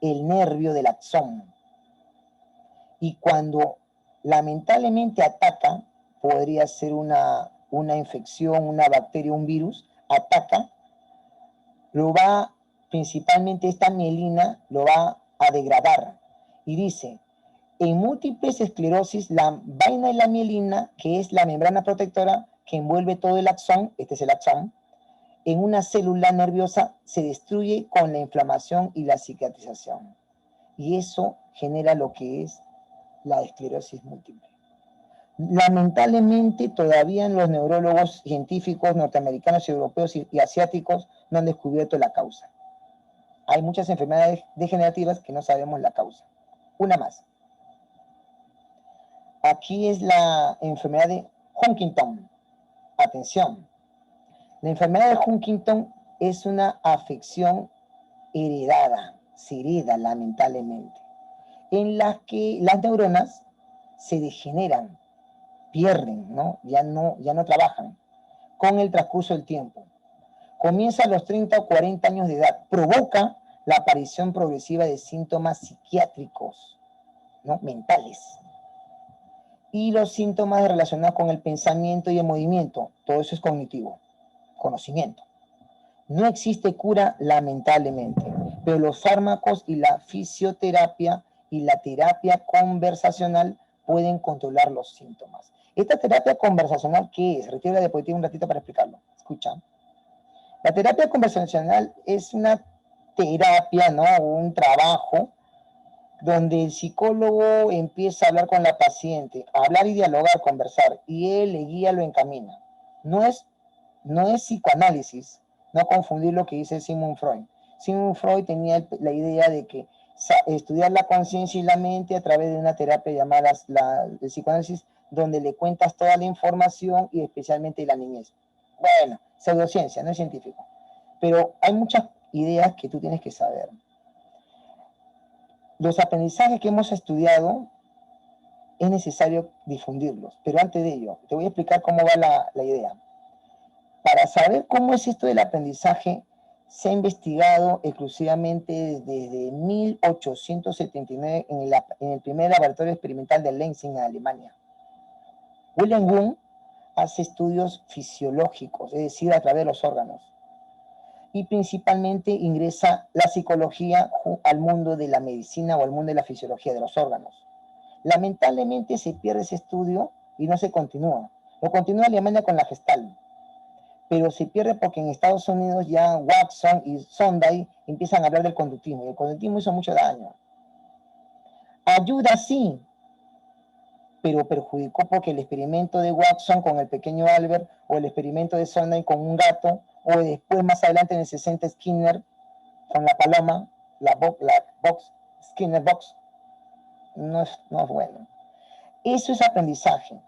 el nervio del axón. Y cuando lamentablemente ataca, podría ser una infección, una bacteria, un virus, ataca, principalmente esta mielina lo va a degradar. Y dice, en múltiples esclerosis, la vaina de la mielina, que es la membrana protectora que envuelve todo el axón, este es el axón, en una célula nerviosa se destruye con la inflamación y la cicatrización. Y eso genera lo que es la esclerosis múltiple. Lamentablemente, todavía los neurólogos científicos norteamericanos, europeos y asiáticos no han descubierto la causa. Hay muchas enfermedades degenerativas que no sabemos la causa. Una más. Aquí es la enfermedad de Huntington. Atención. La enfermedad de Huntington es una afección heredada, se hereda lamentablemente, en la que las neuronas se degeneran, pierden, ¿no? Ya no trabajan con el transcurso del tiempo. Comienza a los 30 o 40 años de edad, provoca la aparición progresiva de síntomas psiquiátricos, ¿no? Mentales. Y los síntomas relacionados con el pensamiento y el movimiento, todo eso es cognitivo, conocimiento. No existe cura, lamentablemente, pero los fármacos y la fisioterapia y la terapia conversacional pueden controlar los síntomas. ¿Esta terapia conversacional qué es? Retiro la diapositiva un ratito para explicarlo. Escucha. La terapia conversacional es una terapia, ¿no? Un trabajo donde el psicólogo empieza a hablar con la paciente, a hablar y dialogar, conversar, y él le guía, lo encamina. No es psicoanálisis, no confundir lo que dice Sigmund Freud. Sigmund Freud tenía la idea de que estudiar la conciencia y la mente a través de una terapia llamada el psicoanálisis, donde le cuentas toda la información y especialmente la niñez. Bueno, pseudociencia, no es científico. Pero hay muchas ideas que tú tienes que saber. Los aprendizajes que hemos estudiado es necesario difundirlos, pero antes de ello, te voy a explicar cómo va la idea. Para saber cómo es esto del aprendizaje, se ha investigado exclusivamente desde 1879 en el primer laboratorio experimental de Lenzing en Alemania. Wilhelm Wundt hace estudios fisiológicos, es decir, a través de los órganos. Y principalmente ingresa la psicología al mundo de la medicina o al mundo de la fisiología de los órganos. Lamentablemente se pierde ese estudio y no se continúa. Lo continúa Alemania con la Gestalt, pero se pierde porque en Estados Unidos ya Watson y Sondheim empiezan a hablar del conductismo, y el conductismo hizo mucho daño. Ayuda sí, pero perjudicó porque el experimento de Watson con el pequeño Albert o el experimento de Sondheim con un gato, o después más adelante en el 60 Skinner con la paloma, la box, Skinner box, no es bueno. Eso es aprendizaje.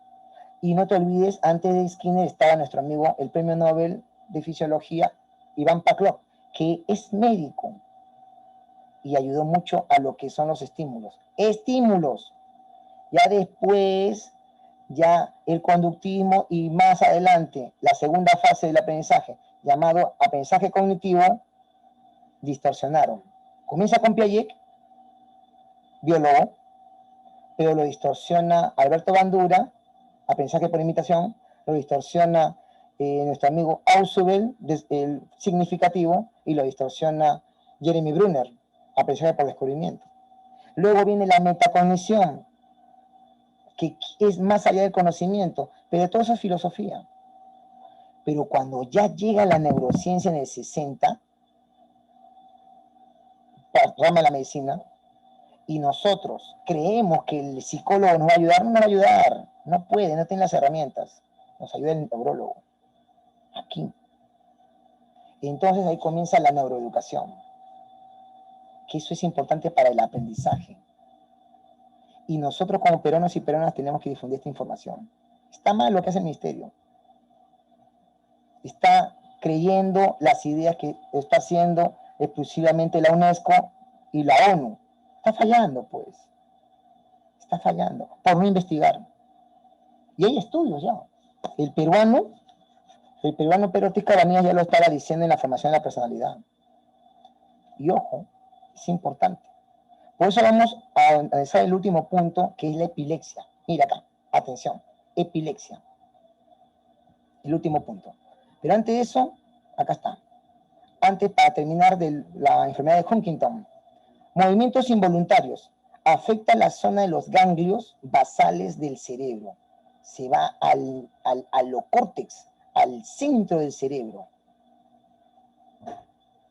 Y no te olvides, antes de Skinner estaba nuestro amigo, el premio Nobel de Fisiología, Iván Pavlov, que es médico y ayudó mucho a lo que son los estímulos. ¡Estímulos! Ya después, ya el conductismo y más adelante, la segunda fase del aprendizaje, llamado aprendizaje cognitivo, distorsionaron. Comienza con Piaget, biólogo, pero lo distorsiona Alberto Bandura, aprendizaje por imitación, lo distorsiona nuestro amigo Ausubel, el significativo, y lo distorsiona Jeremy Brunner, aprendizaje por descubrimiento. Luego viene la metacognición, que es más allá del conocimiento, pero todo eso es filosofía. Pero cuando ya llega la neurociencia en el 60, rama de la medicina, y nosotros creemos que el psicólogo nos va a ayudar, no nos va a ayudar, no puede, no tiene las herramientas, nos ayuda el neurólogo, aquí. Y entonces ahí comienza la neuroeducación, que eso es importante para el aprendizaje. Y nosotros como peruanos y peruanas tenemos que difundir esta información. Está mal lo que hace el ministerio. Está creyendo las ideas que está haciendo exclusivamente la UNESCO y la ONU. Está fallando, pues. Está fallando por no investigar. Y hay estudios ya. El peruano Pedro Ortiz Cabanillas ya lo estaba diciendo en la formación de la personalidad. Y ojo, es importante. Por eso vamos a analizar el último punto, que es la epilepsia. Mira acá, atención, epilepsia. El último punto. Pero antes de eso, acá está. Antes, para terminar, de la enfermedad de Huntington. Movimientos involuntarios. Afecta la zona de los ganglios basales del cerebro. Se va al alocórtex, al centro del cerebro.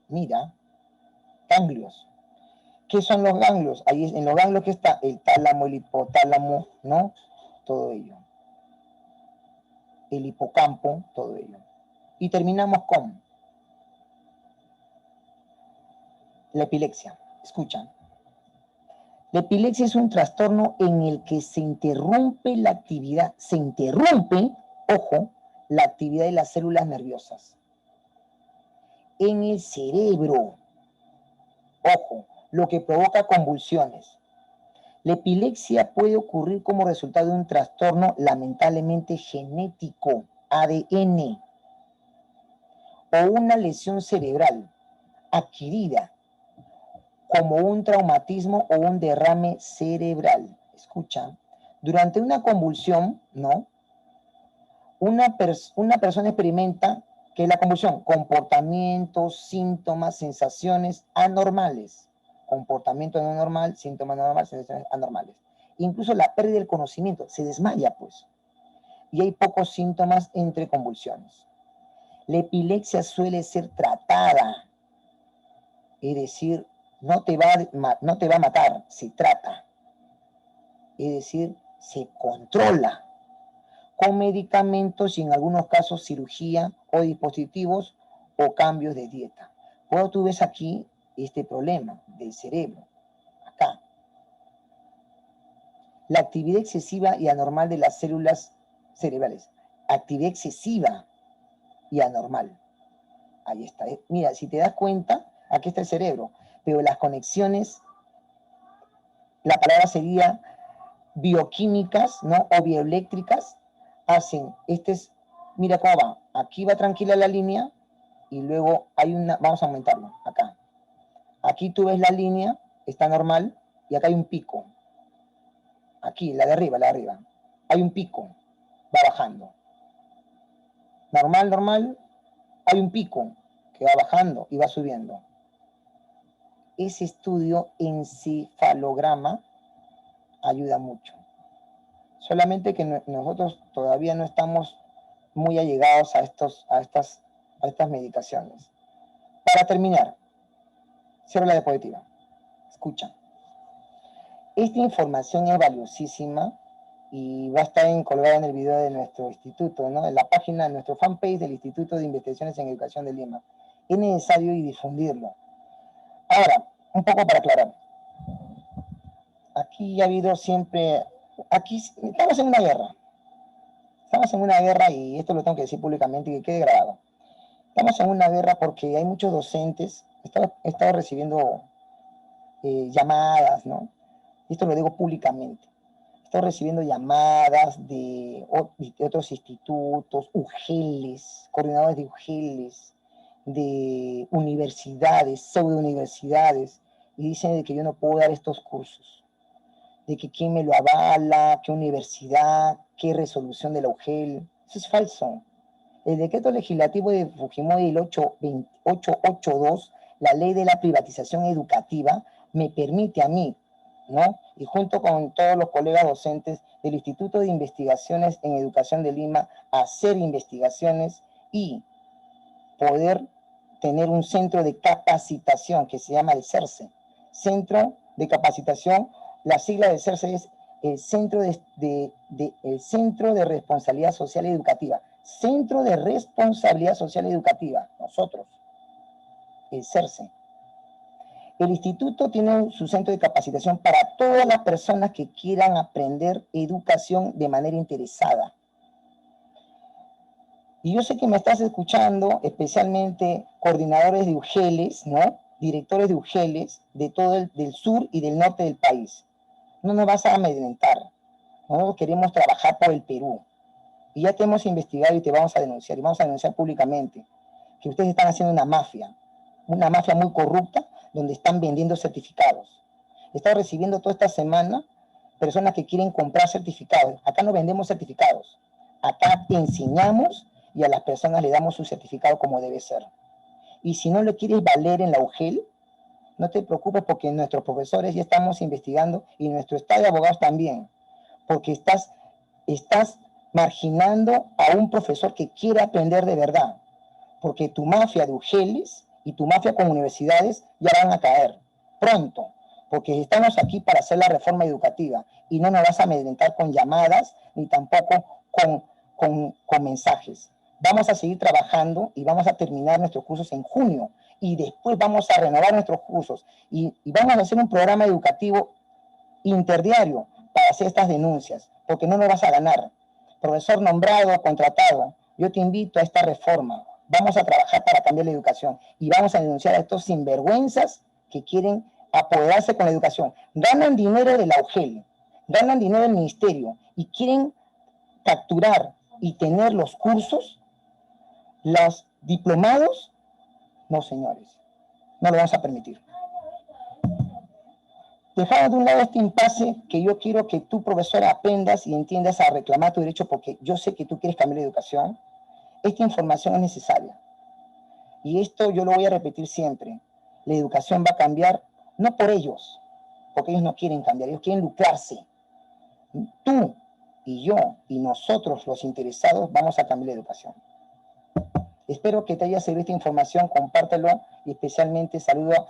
Mira, ganglios. ¿Qué son los ganglios? Ahí en los ganglios que está el tálamo, el hipotálamo, ¿no? Todo ello. El hipocampo, todo ello. Y terminamos con la epilepsia. Escuchan. La epilepsia es un trastorno en el que se interrumpe la actividad, ojo, la actividad de las células nerviosas. En el cerebro, ojo, lo que provoca convulsiones. La epilepsia puede ocurrir como resultado de un trastorno lamentablemente genético, ADN, o una lesión cerebral adquirida, como un traumatismo o un derrame cerebral. Escucha, durante una convulsión, ¿no? Una persona experimenta, ¿qué es la convulsión? Comportamientos, síntomas, sensaciones anormales. Comportamiento no normal, síntomas no normales, sensaciones anormales. Incluso la pérdida del conocimiento, se desmaya, pues. Y hay pocos síntomas entre convulsiones. La epilepsia suele ser tratada, es decir, no te va a matar, se trata. Es decir, se controla con medicamentos y en algunos casos cirugía o dispositivos o cambios de dieta. Bueno, tú ves aquí este problema del cerebro, acá. La actividad excesiva y anormal de las células cerebrales. Actividad excesiva y anormal. Ahí está. Mira, si te das cuenta, aquí está el cerebro, pero las conexiones, la palabra sería bioquímicas, ¿no? O bioeléctricas, hacen, mira cómo va, aquí va tranquila la línea y luego hay vamos a aumentarlo, acá. Aquí tú ves la línea, está normal, y acá hay un pico. Aquí, la de arriba, hay un pico, va bajando. Normal, hay un pico que va bajando y va subiendo. Ese estudio encefalograma ayuda mucho. Solamente que nosotros todavía no estamos muy allegados a estas medicaciones. Para terminar, cierro la diapositiva. Escucha. Esta información es valiosísima y va a estar colgada en el video de nuestro instituto, ¿no? En la página de nuestro fanpage del Instituto de Investigaciones en Educación de Lima. Es necesario difundirlo. Ahora, un poco para aclarar. Aquí ha habido siempre... Aquí estamos en una guerra. Estamos en una guerra, y esto lo tengo que decir públicamente y que quede grabado. Estamos en una guerra porque hay muchos docentes, he estado recibiendo llamadas, ¿no? Esto lo digo públicamente. Estoy recibiendo llamadas de otros institutos, UGELes, coordinadores de UGELes, de universidades, pseudo-universidades, y dicen de que yo no puedo dar estos cursos, de que quién me lo avala, qué universidad, qué resolución de la UGEL. Eso es falso. El decreto legislativo de Fujimori, el 882, la ley de la privatización educativa, me permite a mí, ¿no? Y junto con todos los colegas docentes del Instituto de Investigaciones en Educación de Lima, hacer investigaciones y poder tener un centro de capacitación que se llama el CERCE. Centro de Capacitación, la sigla del CERCE es el Centro el Centro de Responsabilidad Social Educativa. Centro de Responsabilidad Social Educativa, nosotros, el CERCE. El instituto tiene su centro de capacitación para todas las personas que quieran aprender educación de manera interesada. Y yo sé que me estás escuchando, especialmente coordinadores de UGELES, ¿no? Directores de UGELES de todo del sur y del norte del país. No nos vas a amedrentar. Nosotros queremos trabajar por el Perú. Y ya te hemos investigado y te vamos a denunciar. Y vamos a denunciar públicamente que ustedes están haciendo una mafia muy corrupta, donde están vendiendo certificados. He estado recibiendo toda esta semana personas que quieren comprar certificados. Acá no vendemos certificados. Acá te enseñamos y a las personas le damos su certificado como debe ser. Y si no lo quieres valer en la UGEL, no te preocupes porque nuestros profesores ya estamos investigando y nuestro estado de abogados también, porque estás marginando a un profesor que quiere aprender de verdad, porque tu mafia de UGELES y tu mafia con universidades ya van a caer pronto, porque estamos aquí para hacer la reforma educativa y no nos vas a amedrentar con llamadas ni tampoco con mensajes. Vamos a seguir trabajando y vamos a terminar nuestros cursos en junio y después vamos a renovar nuestros cursos y vamos a hacer un programa educativo interdiario para hacer estas denuncias, porque no nos vas a ganar. Profesor nombrado o contratado, yo te invito a esta reforma. Vamos a trabajar para cambiar la educación y vamos a denunciar a estos sinvergüenzas que quieren apoderarse con la educación. Ganan dinero de la UGEL, ganan dinero del ministerio y quieren capturar y tener los cursos, los diplomados. No, señores, no lo vamos a permitir. Dejando de un lado este impasse que yo quiero que tú, profesor, aprendas y entiendas a reclamar tu derecho, porque yo sé que tú quieres cambiar la educación. Esta información es necesaria. Y esto yo lo voy a repetir siempre. La educación va a cambiar, no por ellos, porque ellos no quieren cambiar, ellos quieren lucrarse. Tú y yo y nosotros, los interesados, vamos a cambiar la educación. Espero que te haya servido esta información, compártelo y especialmente saludo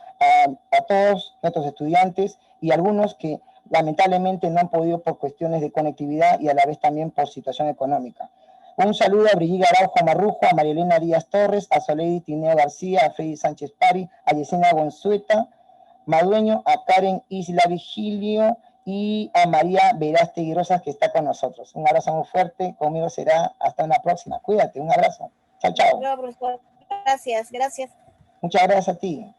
a todos nuestros estudiantes y algunos que lamentablemente no han podido por cuestiones de conectividad y a la vez también por situación económica. Un saludo a Brigitte Araujo Marrujo, a María Elena Díaz Torres, a Soledad Tineo García, a Freddy Sánchez Pari, a Yesenia Gonzueta Madueño, a Karen Isla Vigilio y a María Verástegui Rosas, que está con nosotros. Un abrazo muy fuerte, conmigo será hasta una próxima. Cuídate, un abrazo. Chao, chao. No, profesor. Gracias, gracias. Muchas gracias a ti.